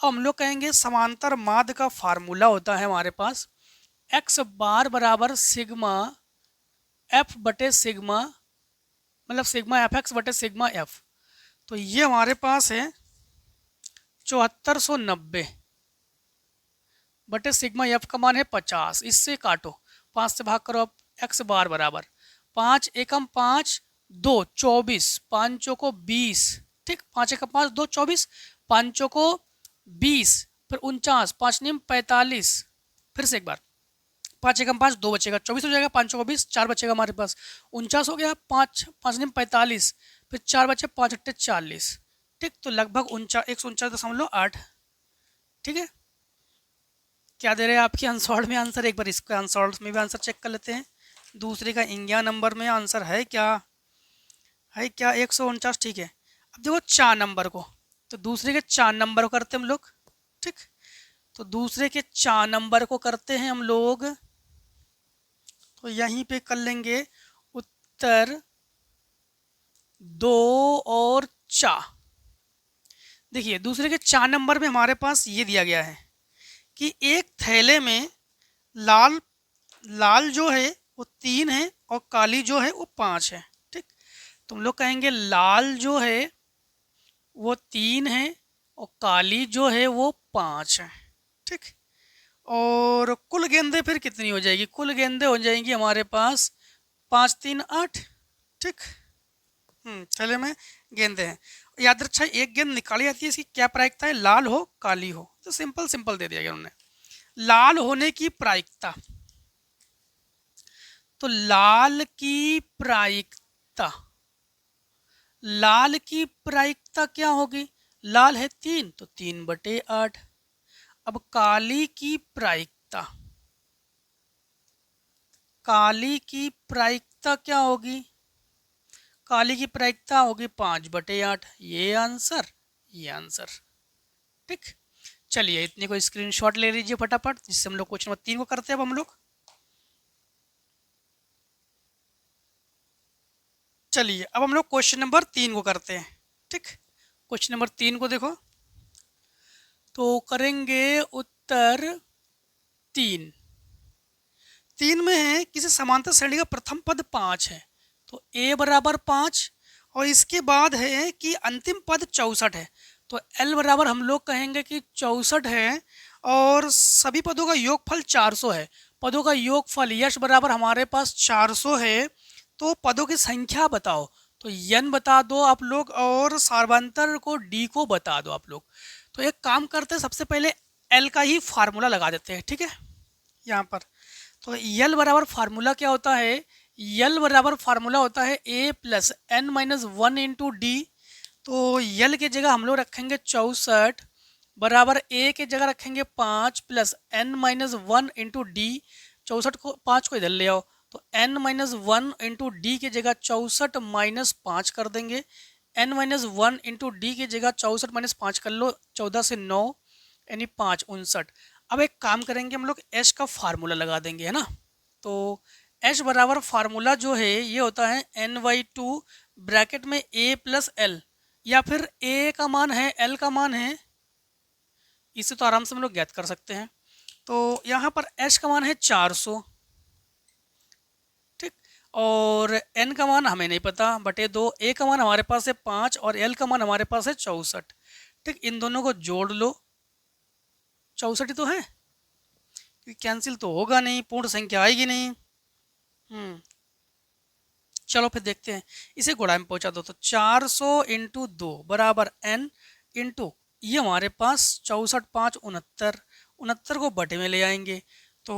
[SPEAKER 1] अब हम लोग कहेंगे समांतर माध्य का फार्मूला होता है हमारे पास x बार बराबर सिग्मा f बटे सिग्मा, मतलब सिग्मा एफ एक्स बटे सिग्मा एफ, तो ये हमारे पास है 7490 बटे सिग्मा एफ का मान है 50, इससे काटो, 5 से भाग करो, अब x बार बराबर 5 एकम 5 2 24, 5 को 20, ठीक, 5 एकम 5 2 24, 5 को 20, फिर 49, 5 नियम 45, फिर से एक बार 5 एकम 5 2 बचेगा, 24 हो जाएगा, 5 को 20, 4 बचेगा हमारे पास, 49 हो गया, 5 नियम 45, फिर 4 बचे, 5 अट्ठे 40, ठीक, तो लगभग 149.8। ठीक है, क्या दे रहे हैं आपके अनसॉल्व में आंसर, एक बार इसका अनसॉल्व में भी आंसर चेक कर लेते हैं। दूसरे का 11 नंबर में आंसर है क्या? 149, ठीक है। अब देखो 4 नंबर को, तो दूसरे के 4 नंबर को करते हम लोग, ठीक। तो दूसरे के 4 नंबर को करते हैं हम लोग, तो यहीं पे कर लेंगे उत्तर 2 और 4। देखिए दूसरे के 4 नंबर में हमारे पास ये दिया गया है कि एक थैले में लाल लाल जो है वो 3 है और काली जो है वो 5 है, ठीक। तुम लोग कहेंगे लाल जो है वो 3 है और काली जो है वो 5 है, ठीक। और कुल गेंदें फिर कितनी हो जाएगी? कुल गेंदें हो जाएंगी हमारे पास 5 3 8, ठीक। थैले में गेंदें हैं। याद रखा, एक गेंद निकाली जाती है, इसकी क्या प्रायिकता है? लाल हो काली हो। तो सिंपल सिंपल दे दिया गया उन्होंने। लाल होने की प्रायिकता, तो लाल की प्रायिकता, लाल की प्रायिकता क्या होगी? लाल है 3 तो 3/8। अब काली की प्रायिकता, काली की प्रायिकता क्या होगी? काली की प्रायिकता होगी 5/8। ये आंसर, ये आंसर, ठीक। चलिए इतने को स्क्रीनशॉट ले लीजिए फटाफट, जिससे हम लोग क्वेश्चन नंबर 3 को करते हैं। अब हम लोग चलिए अब हम लोग क्वेश्चन नंबर 3 को करते हैं, ठीक। क्वेश्चन नंबर 3 को देखो, तो करेंगे उत्तर 3। 3 में है किसी समांतर श्रेणी का प्रथम पद 5 है, तो a बराबर 5, और इसके बाद है कि अंतिम पद 64 है, तो l बराबर हम लोग कहेंगे कि 64 है, और सभी पदों का योगफल 400 है। पदों का योगफल यश बराबर हमारे पास 400 है, तो पदों की संख्या बताओ। तो n बता दो आप लोग, और सार्वंतर को d को बता दो आप लोग। तो एक काम करते हैं, सबसे पहले l का ही फार्मूला लगा देते हैं, ठीक है। यहाँ पर तो यल बराबर फार्मूला क्या होता है? यल बराबर फार्मूला होता है a plus n minus 1 into D. तो यल के जगह हम लोग रखेंगे 64 बराबर a के जगह रखेंगे 5 plus n minus 1 into D. 64 को 5 को इधर ले आओ, तो n माइनस 1 इंटू डी के जगह 64 माइनस 5 कर देंगे। n माइनस 1 इंटू डी के जगह 64 माइनस 5 कर लो, 14 से 9 यानी 5 59। अब एक काम करेंगे हम लोग, एच का फार्मूला लगा देंगे, है ना। तो एच बराबर फार्मूला जो है ये होता है n/2 ब्रैकेट में a प्लस एल, या फिर a का मान है l का मान है, इसे तो आराम से हम लोग ज्ञात कर सकते हैं। तो यहाँ पर h का मान है 400, ठीक। और n का मान हमें नहीं पता, बटे 2। a का मान हमारे पास है 5 और l का मान हमारे पास है 64, ठीक। इन दोनों को जोड़ लो, 64 ही तो है, क्योंकि कैंसिल तो होगा नहीं, पूर्ण संख्या आएगी नहीं। चलो फिर देखते हैं, इसे गुणा में पहुंचा दो, तो 400 इंटू 2 बराबर n इंटू ये हमारे पास 64 5 69, 69 को बटे में ले आएंगे, तो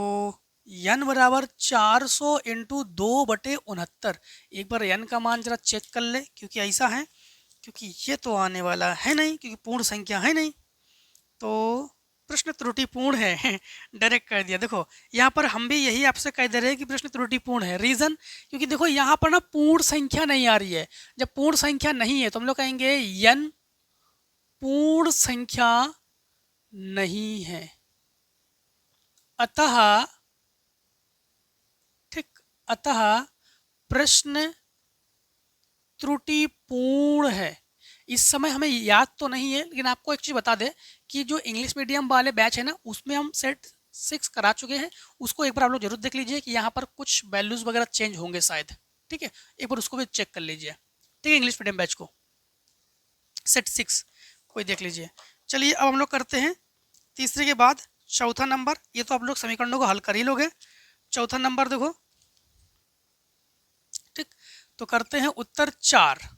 [SPEAKER 1] n बराबर 400 इंटू 2/69। एक बार n का मान जरा चेक कर ले, क्योंकि ऐसा है, क्योंकि ये तो आने वाला है नहीं, क्योंकि पूर्ण संख्या है नहीं, तो प्रश्न त्रुटिपूर्ण है। डायरेक्ट कर दिया। देखो यहाँ पर हम भी यही आपसे कह दे रहे हैं कि प्रश्न त्रुटिपूर्ण है। रीजन, क्योंकि देखो यहाँ पर ना पूर्ण संख्या नहीं आ रही है। जब पूर्ण संख्या नहीं है तो हम लोग कहेंगे n पूर्ण संख्या नहीं है, अतः, ठीक, अतः प्रश्न त्रुटिपूर्ण है। इस समय हमें याद तो नहीं है, लेकिन आपको एक चीज़ बता दें कि जो इंग्लिश मीडियम वाले बैच है ना, उसमें हम सेट 6 करा चुके हैं। उसको एक बार आप लोग जरूर देख लीजिए कि यहाँ पर कुछ वैल्यूज़ वगैरह चेंज होंगे शायद, ठीक है। एक बार उसको भी चेक कर लीजिए, ठीक है। इंग्लिश मीडियम बैच को सेट 6 कोई देख लीजिए। चलिए अब हम लोग करते हैं तीसरे के बाद चौथा नंबर। ये तो आप लोग समीकरणों को हल कर ही लोगे। चौथा नंबर देखो, ठीक। तो करते हैं उत्तर 4।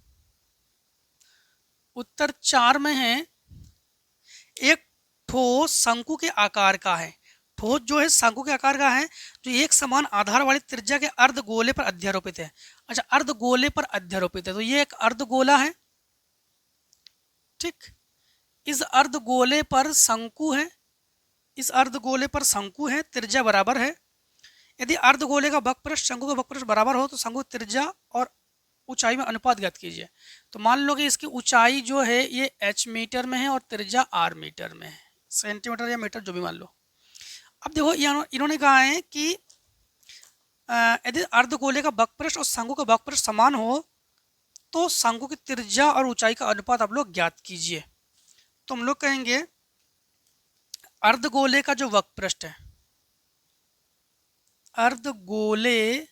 [SPEAKER 1] उत्तर 4 में है एक ठोस शंकु के आकार का है। ठोस जो है शंकु के आकार का है, जो एक समान आधार वाली त्रिज्या के अर्धगोले पर अध्यारोपित है। अच्छा, अर्धगोले पर अध्यारोपित है, तो ये एक अर्धगोला है, ठीक। इस अर्धगोले पर शंकु है, इस अर्धगोले पर शंकु है, त्रिज्या बराबर है। यदि अर्धगोले का वक्रपृष्ठ शंकु का वक्रपृष्ठ बराबर हो तो शंकु त्रिज्या और ऊंचाई में अनुपात ज्ञात कीजिए। तो मान लो कि इसकी ऊंचाई जो है ये h मीटर में है और त्रिज्या r मीटर में है, सेंटीमीटर या मीटर जो भी मान लो। अब देखो इन्होंने कहा है कि यदि अर्धगोले का वक्रपृष्ठ और शंकु का वक्रपृष्ठ समान हो तो शंकु की त्रिज्या और ऊंचाई का अनुपात आप लोग ज्ञात कीजिए। तो हम लोग कहेंगे अर्धगोले का जो वक्रपृष्ठ है, अर्धगोले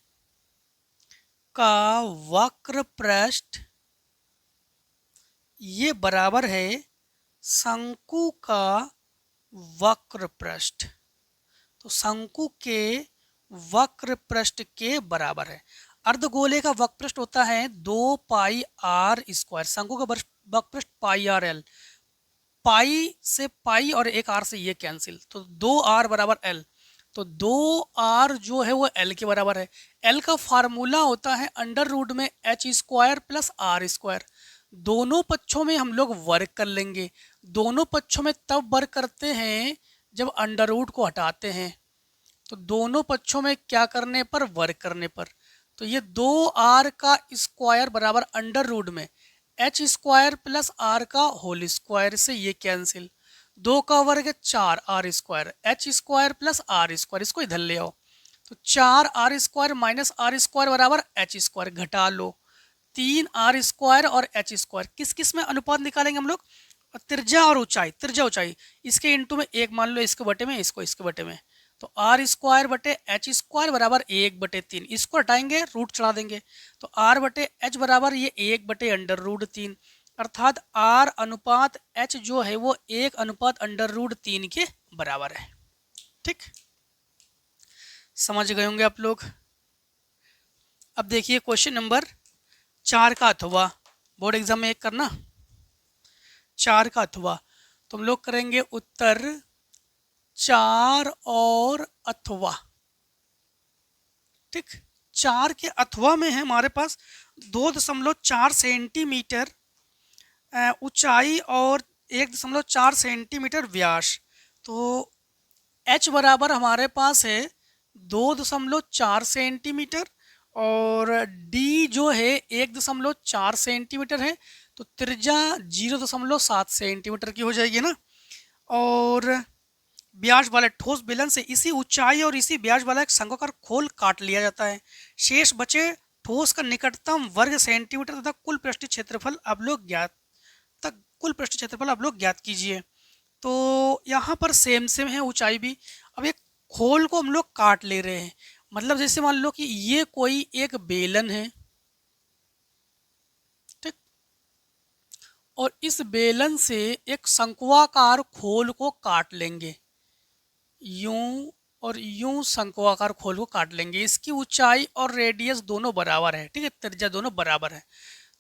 [SPEAKER 1] का वक्रपृष्ठ ये बराबर है शंकु का वक्रपृष्ठ। तो शंकु के वक्रपृष्ठ के बराबर है। अर्धगोले का वक्रपृष्ठ होता है 2 पाई आर स्क्वायर, शंकु का वक्रपृष्ठ पाई आर एल, पाई से पाई और एक आर से ये कैंसिल, तो 2r बराबर एल। तो 2r जो है वो l के बराबर है। l का फार्मूला होता है अंडर रूट में h square plus R square. दोनों पक्षों में हम लोग वर्ग कर लेंगे। दोनों पक्षों में तब वर्ग करते हैं जब अंडर रूट को हटाते हैं। तो दोनों पक्षों में क्या करने पर, वर्ग करने पर। तो ये 2r का स्क्वायर बराबर अंडर रूट में h स्क्वायर प्लस r का होल स्क्वायर से ये कैंसिल, 2 का वर्ग 4r square, h square plus r square, इसको इधर ले आओ। तो 4r square minus r square बराबर h स्क्वायर, घटा लो 3r स्क्वायर और h स्क्वायर। किस किस में अनुपात निकालेंगे हम लोग, त्रिज्या और ऊंचाई, त्रिज्या ऊंचाई, इसके इंटू में एक मान लो, इसके बटे में, इसको इसके बटे में। तो आर स्क्वायर बटे एच स्क्वायर बराबर 1/3, इसको हटाएंगे रूट चढ़ा देंगे। तो आर बटे एच बराबर ये 1/√3, अर्थात आर अनुपात एच जो है वो 1/√3 के बराबर है। ठीक, समझ गए होंगे आप लोग। अब देखिए क्वेश्चन नंबर 4 का अथवा, बोर्ड एग्जाम में एक करना 4 का अथवा। तो हम लोग करेंगे उत्तर 4 और अथवा। ठीक, 4 के अथवा में है हमारे पास 2.4 सेंटीमीटर ऊंचाई और 1.4 सेंटीमीटर व्यास। तो h बराबर हमारे पास है 2.4 सेंटीमीटर और d जो है 1.4 सेंटीमीटर है। तो त्रिज्या 0.7 सेंटीमीटर की हो जाएगी ना। और ब्याज वाले ठोस बेलन से इसी ऊंचाई और इसी ब्याज वाला एक शंक्वाकार खोल काट लिया जाता है। शेष बचे ठोस का निकटतम वर्ग सेंटीमीटर तथा कुल पृष्ठीय क्षेत्रफल आप लोग ज्ञात कीजिए। तो यहाँ पर सेम है ऊंचाई भी। अब एक खोल को हम लोग काट ले रहे हैं, मतलब जैसे मान लो कि ये कोई एक बेलन है, ठीक, और इस बेलन से एक शंक्वाकार खोल को काट लेंगे, यूं और यूं शंक्वाकार खोल को काट लेंगे। इसकी ऊंचाई और रेडियस दोनों बराबर है, ठीक है, त्रिज्या दोनों बराबर है।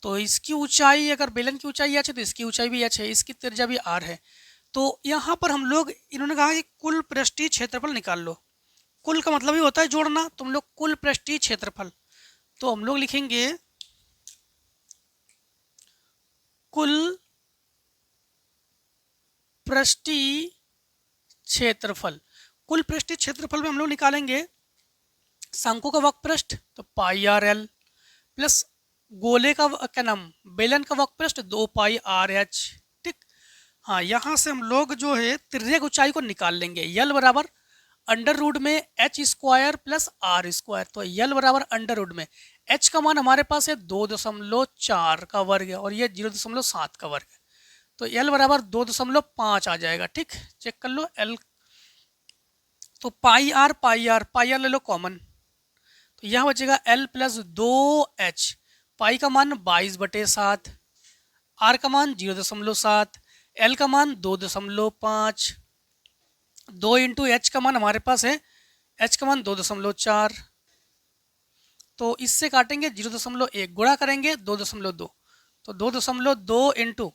[SPEAKER 1] तो इसकी ऊंचाई, अगर बेलन की ऊंचाई h है तो इसकी ऊंचाई भी h है, इसकी त्रिज्या भी r है। तो यहाँ पर हम लोग, इन्होंने कहा कि कुल पृष्ठीय क्षेत्रफल निकाल लो। कुल का मतलब ही होता है जोड़ना, तुम लोग कुल पृष्ठीय क्षेत्रफल। तो हम लोग लिखेंगे कुल पृष्ठीय क्षेत्रफल। कुल पृष्ठीय क्षेत्रफल में हम लोग निकालेंगे शंकु का वक्रपृष्ठ तो पाई आर एल प्लस गोले का क्या नाम, बेलन का वक्रपृष्ठ 2 पाई आर एच। ठीक, हाँ, यहाँ से हम लोग जो है तिर्यक ऊंचाई को निकाल लेंगे। यल बराबर अंडर रूट में H square plus R square. तो यल बराबर अंडर रूट में एच का मान हमारे पास है 2.4 का वर्ग है और ये 0.7 का वर्ग है। तो यल बराबर 2.5 आ जाएगा। ठीक, चेक कर लो एल। तो पाई आर ले लो कॉमन, तो यहाँ बचेगा एल प्लस 2h। पाई का मान 22/7, आर का मान 0.7, एल का मान 2.5, 2 इंटू एच का मान हमारे पास है, एच का मान 2.4। तो इससे काटेंगे 0.1, गुणा करेंगे 2.2, तो 2.2 इंटू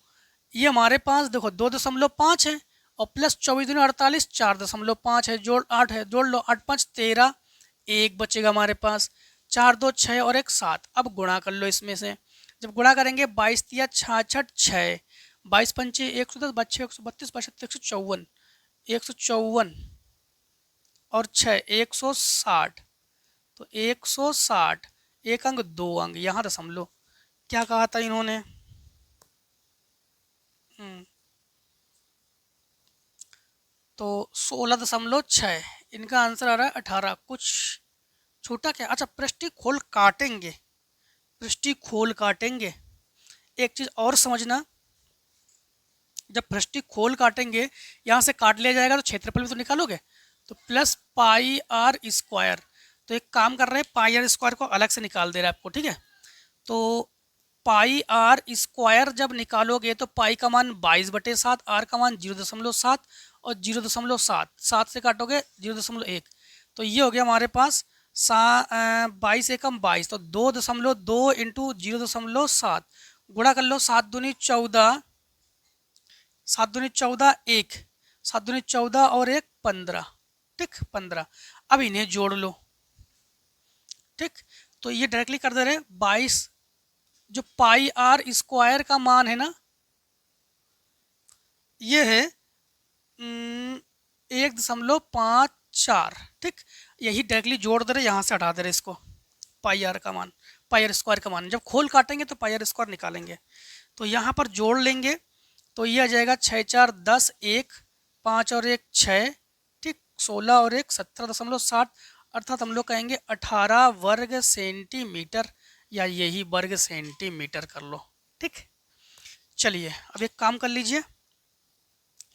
[SPEAKER 1] ये हमारे पास देखो 2.5 है और प्लस 24 दूनी 48, 4.5 है, जोड़ 8 है, जोड़ लो 8 5 13, 1 बचेगा हमारे पास, 4 2 6 और 1 7। अब गुणा कर लो इसमें से, जब गुणा करेंगे 22 तिया 66 6, 22 पंचे 110, 26 132, 154, 154 और 6 160। तो 160, एक अंक दो अंक, यहाँ दशमलव। क्या कहा था इन्होंने? तो 16.6, इनका आंसर आ रहा है 18। कुछ छोटा क्या? अच्छा, पृष्ठी खोल काटेंगे, पृष्ठी खोल काटेंगे। एक चीज और समझना, जब पृष्ठी खोल काटेंगे, यहाँ से काट लिया जाएगा तो क्षेत्रफल भी तो निकालोगे। तो प्लस पाई आर स्क्वायर, तो एक काम कर रहे हैं, पाई आर स्क्वायर को अलग से निकाल दे रहा है आपको, ठीक है। तो पाई आर स्क्वायर जब निकालोगे तो पाई का मान 22/7, आर का मान 0.7 और 0.7, 7 से काटोगे 0.1, तो ये हो गया हमारे पास 22 एकम 22, तो 2.2 इंटू 0.7 गुणा कर लो, 7 दूनी 14, 7 दूनी 14, 1, 7 दूनी 14 और 1 15, ठीक 15। अब इन्हें जोड़ लो, ठीक। तो ये डायरेक्टली कर दे रहे 22, जो पाई आर स्क्वायर का मान है ना, ये है 1.54, ठीक। यही डायरेक्टली जोड़ दे रहे, यहाँ से हटा दे रहे इसको, पाई आर का मान, पाई आर स्क्वायर का मान। जब खोल काटेंगे तो पाई आर स्क्वायर निकालेंगे, तो यहाँ पर जोड़ लेंगे, तो ये आ जाएगा 6 4 10, 1 5 और 1 6, ठीक, 16 और 1 17.7, अर्थात हम लोग कहेंगे 18 वर्ग सेंटीमीटर, या यही वर्ग सेंटीमीटर कर लो, ठीक। चलिए अब एक काम कर लीजिए,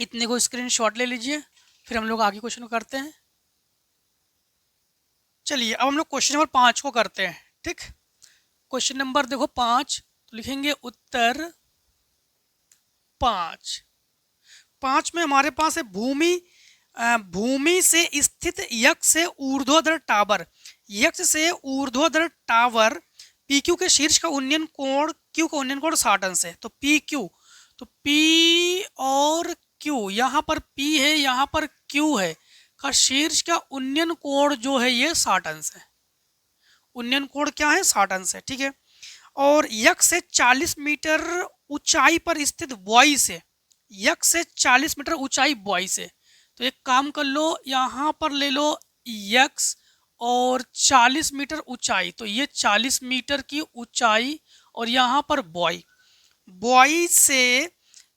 [SPEAKER 1] इतने को स्क्रीनशॉट ले लीजिए, फिर हम लोग आगे क्वेश्चन करते हैं। चलिए अब हम लोग क्वेश्चन नंबर 5 को करते हैं, ठीक। क्वेश्चन नंबर देखो 5, तो लिखेंगे उत्तर 5 में हमारे पास है भूमि से स्थित यक्ष से ऊर्ध्वाधर टावर, यक्ष से ऊर्ध्वाधर टावर PQ के शीर्ष का उन्नयन कोण, Q का उन्नयन कोण 60 अंश है। तो PQ, तो P और Q, यहाँ पर P है, यहाँ पर Q है, का शीर्ष का उन्नयन कोण जो है ये 60 अंश है। उन्नयन कोण क्या है? 60 अंश है, ठीक है। और यक्ष से 40 मीटर ऊंचाई पर स्थित बॉय से, यक्ष से 40 मीटर ऊंचाई बॉय से, तो एक काम कर लो, यहाँ पर ले लो यक्ष और 40 मीटर ऊंचाई, तो ये 40 मीटर की ऊंचाई, और यहाँ पर बॉय से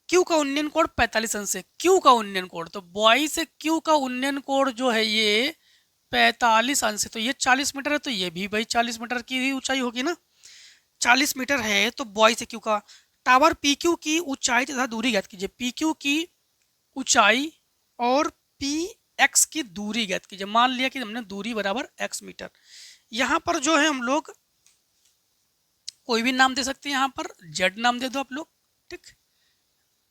[SPEAKER 1] क्यू का उन्नयन कोण 45 अंश है, क्यू का उन्नयन कोण, तो बॉय से क्यू का उन्नयन कोण जो है ये 45 अंश है। तो ये 40 मीटर है, तो ये भी भाई 40 मीटर की ही ऊंचाई होगी ना, 40 मीटर है, तो बॉय से क्यू का टावर PQ की ऊंचाई तथा दूरी ज्ञात कीजिए, PQ की ऊंचाई और PX की दूरी ज्ञात कीजिए। मान लिया कि हमने दूरी बराबर x मीटर, यहाँ पर जो है हम लोग कोई भी नाम दे सकते हैं, यहाँ पर Z नाम दे दो आप लोग, ठीक,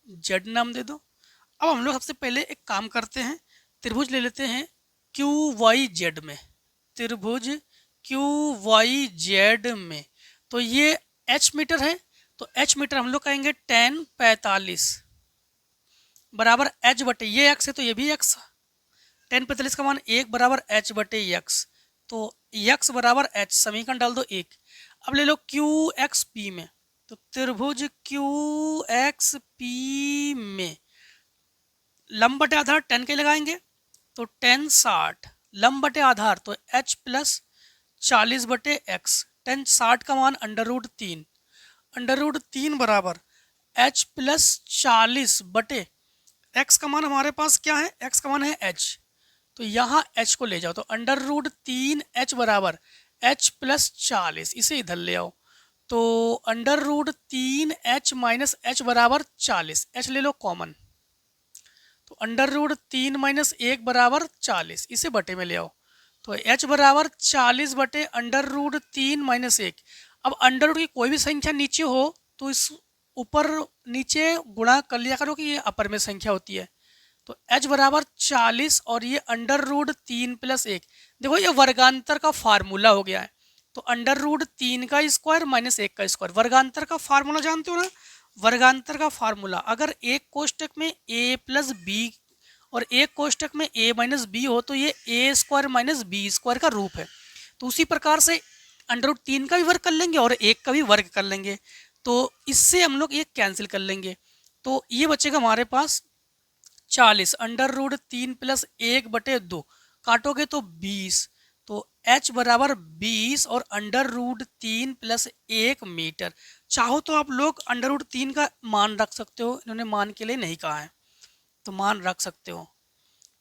[SPEAKER 1] Z नाम दे दो। अब हम लोग सबसे पहले एक काम करते हैं, त्रिभुज ले लेते हैं QYZ में, त्रिभुज QYZ में, तो ये h मीटर है, तो h मीटर हम लोग कहेंगे 10 45 बराबर h बटे, ये x है तो ये भी x, 10 45 का मान 1 बराबर h बटे x, तो x बराबर h, समीकरण डाल दो 1। अब ले लो QXP में, तो त्रिभुज QXP में लंब बटे आधार 10 के लगाएंगे, तो 10 60, लंब बटे आधार तो h प्लस 40 बटे x, 10 60 का मान √3, √3 बराबर h प्लस 40 बटे x का मान हमारे पास क्या है? x का मान है h, तो यहाँ h को ले जाओ, तो √3h बराबर h प्लस 40, इसे इधर ले आओ, तो √3h माइनस h बराबर 40, h ले लो कॉमन, तो √3 माइनस 1 बराबर 40, इसे बटे में ले आओ, तो h बराबर 40 बटे √3 माइनस 1। अब अंडर रूट की कोई भी संख्या नीचे हो तो इस ऊपर नीचे गुणा कर लिया करो कि ये अपर में संख्या होती है, तो h बराबर 40 और ये √3 प्लस 1, देखो ये वर्गांतर का फार्मूला हो गया है, तो √3 का स्क्वायर माइनस 1 का स्क्वायर, वर्गांतर का फार्मूला जानते हो ना, वर्गांतर का फार्मूला, अगर एक कोष्टक में a प्लस बी और एक कोष्टक में a माइनस बी हो तो ये a square minus B square का रूप है, तो उसी प्रकार से √3 का भी वर्ग कर लेंगे और 1 का भी वर्ग कर लेंगे, तो इससे हम लोग ये कैंसिल कर लेंगे, तो ये बचेगा हमारे पास 40, √3 प्लस 1 बटे 2 काटोगे तो 20, तो h बराबर 20 और अंडर रूट 3 प्लस 1 मीटर। चाहो तो आप लोग अंडर रूट 3 का मान रख सकते हो, इन्होंने मान के लिए नहीं कहा है तो मान रख सकते हो।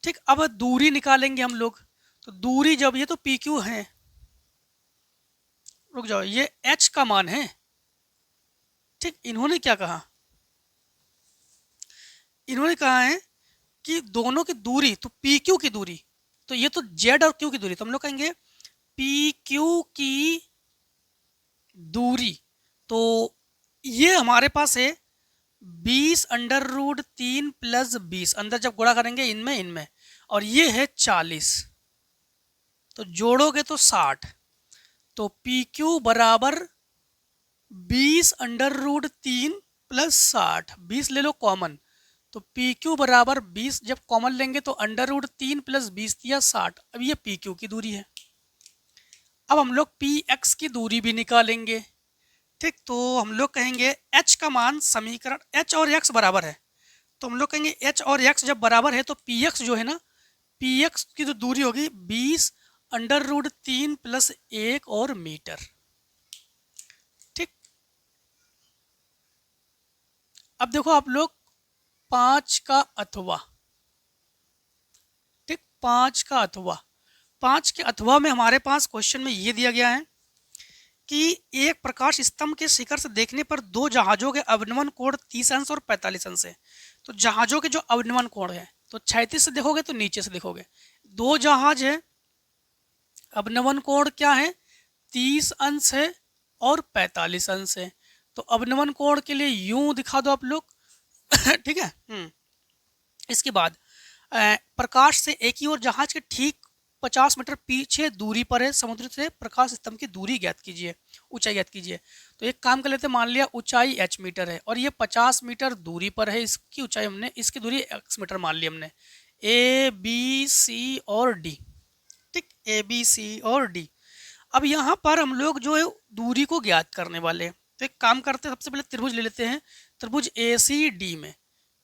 [SPEAKER 1] ठीक, अब दूरी निकालेंगे हम लोग। तो दूरी जब ये तो पी क्यू है, रुक जाओ, ये h का मान है। ठीक, इन्होंने क्या कहा, इन्होंने कहा है कि दोनों की दूरी, तो पी क्यू की दूरी, तो ये तो जेड और क्यू की दूरी, तो हम लोग कहेंगे पी क्यू की दूरी, तो ये हमारे पास है 20 अंडर रूट 3 प्लस 20, अंदर जब गुणा करेंगे इनमें इनमें, और ये है 40, तो जोड़ोगे तो 60, तो पी क्यू बराबर 20 अंडर रूट 3 प्लस 60, 20 ले लो कॉमन, तो पी क्यू बराबर 20, जब कॉमन लेंगे तो अंडर रूट 3 प्लस 20 दिया 60। अब ये पी क्यू की दूरी है। अब हम लोग पी एक्स की दूरी भी निकालेंगे। ठीक, तो हम लोग कहेंगे h का मान, समीकरण h और x बराबर है, तो हम लोग कहेंगे h और x जब बराबर है तो पी एक्स जो है ना, पी एक्स की जो दूरी होगी 20 अंडर रूट 3 प्लस 1 और मीटर। ठीक, अब देखो आप लोग 5 का अथवा, ठीक, 5 का अथवा, 5 के अथवा में हमारे पास क्वेश्चन में ये दिया गया है कि एक प्रकाश स्तंभ के शिखर से देखने पर दो जहाजों के अवनमन कोण 30 अंश और 45 अंश है। तो जहाजों के जो अवनमन कोण है, तो 36 से देखोगे तो नीचे से देखोगे, दो जहाज है, अवनमन कोण क्या है, 30 अंश है और 45 अंश है। तो अवनमन कोण के लिए यूं दिखा दो आप लोग। ठीक है। इसके बाद प्रकाश से एक ही और जहाज के ठीक 50 मीटर पीछे दूरी पर है, समुद्र से प्रकाश स्तंभ की दूरी ज्ञात कीजिए, ऊंचाई ज्ञात कीजिए। तो एक काम कर लेते हैं, मान लिया ऊंचाई h मीटर है और ये 50 मीटर दूरी पर है, इसकी ऊंचाई हमने, इसकी दूरी x मीटर मान ली हमने, ए बी सी और डी। ठीक, ए बी सी और डी। अब यहाँ पर हम लोग जो है दूरी को ज्ञात करने वाले हैं, तो एक काम करते हैं, सबसे पहले त्रिभुज ले लेते हैं। त्रिभुज ए सी डी में,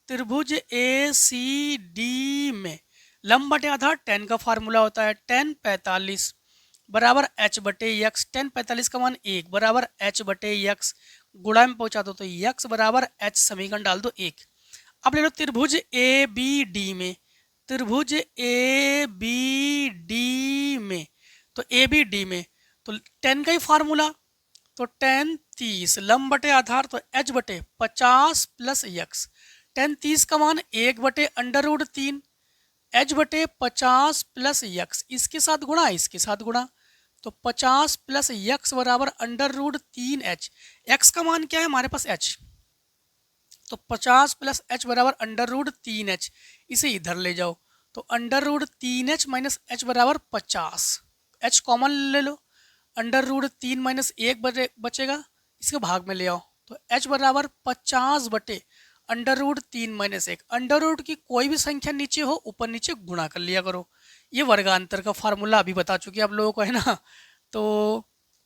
[SPEAKER 1] त्रिभुज ए सी डी में लंब बटे आधार tan का फार्मूला होता है tan 45 बराबर h बटे x, tan 45 का मान 1 बराबर h बटे x, गुणा में पहुंचा दो तो x बराबर h, समीकरण डाल दो 1। अब ले लो त्रिभुज ए बी डी में, त्रिभुज ए बी डी में, तो ए बी डी में तो tan का ही फार्मूला, तो tan 30 लंब बटे आधार तो h बटे 50 प्लस x, tan 30 का मान 1 बटे अंडर रूट 3, h बटे 50 प्लस यक्स, इसके साथ गुणा इसके साथ गुणा, तो 50 प्लस यक्स बराबर अंडर रूट 3h। x का मान क्या है हमारे पास h, तो 50 प्लस h बराबर अंडर रूट 3h, इसे इधर ले जाओ तो under root 3h minus h बराबर 50, h कॉमन ले लो, अंडर रूट 3 माइनस 1 बचेगा, इसके भाग में ले आओ तो h बराबर 50 बटे under root 3 minus 1। Under root की कोई भी संख्या नीचे हो ऊपर नीचे गुणा कर लिया करो, ये वर्गांतर का फार्मूला अभी बता चुके आप लोगों को है ना। तो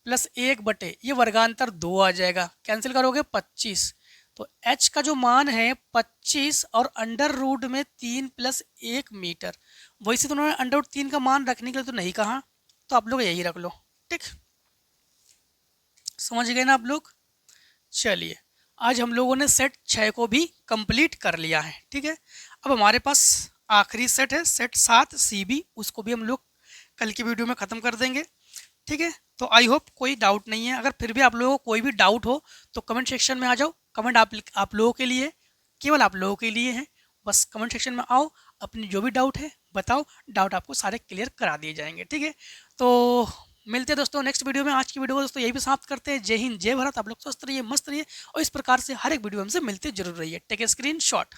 [SPEAKER 1] प्लस 1 बटे ये वर्गांतर 2 आ जाएगा, कैंसिल करोगे 25, तो h का जो मान है 25 और अंडर रूट में 3 प्लस 1 मीटर। वैसे तो उन्होंने अंडर रूट 3 का मान रखने के लिए तो नहीं कहा, तो आप लोग यही रख लो। ठीक, समझ गए ना आप लोग। चलिए, आज हम लोगों ने सेट 6 को भी कंप्लीट कर लिया है। ठीक है, अब हमारे पास आखिरी सेट है सेट 7 CB, उसको भी हम लोग कल की वीडियो में ख़त्म कर देंगे। ठीक है, तो आई होप कोई डाउट नहीं है। अगर फिर भी आप लोगों को कोई भी डाउट हो तो कमेंट सेक्शन में आ जाओ। कमेंट आप लोगों के लिए, केवल आप लोगों के लिए है, बस कमेंट सेक्शन में आओ, अपनी जो भी डाउट है बताओ, डाउट आपको सारे क्लियर करा दिए जाएंगे। ठीक है, तो मिलते हैं दोस्तों नेक्स्ट वीडियो में। आज की वीडियो को दोस्तों यही भी समाप्त करते हैं। जय हिंद, जय भारत। आप लोग स्वस्थ रहिए, मस्त रहिए और इस प्रकार से हर एक वीडियो हमसे मिलते जरूर रहिए। Take a screen shot.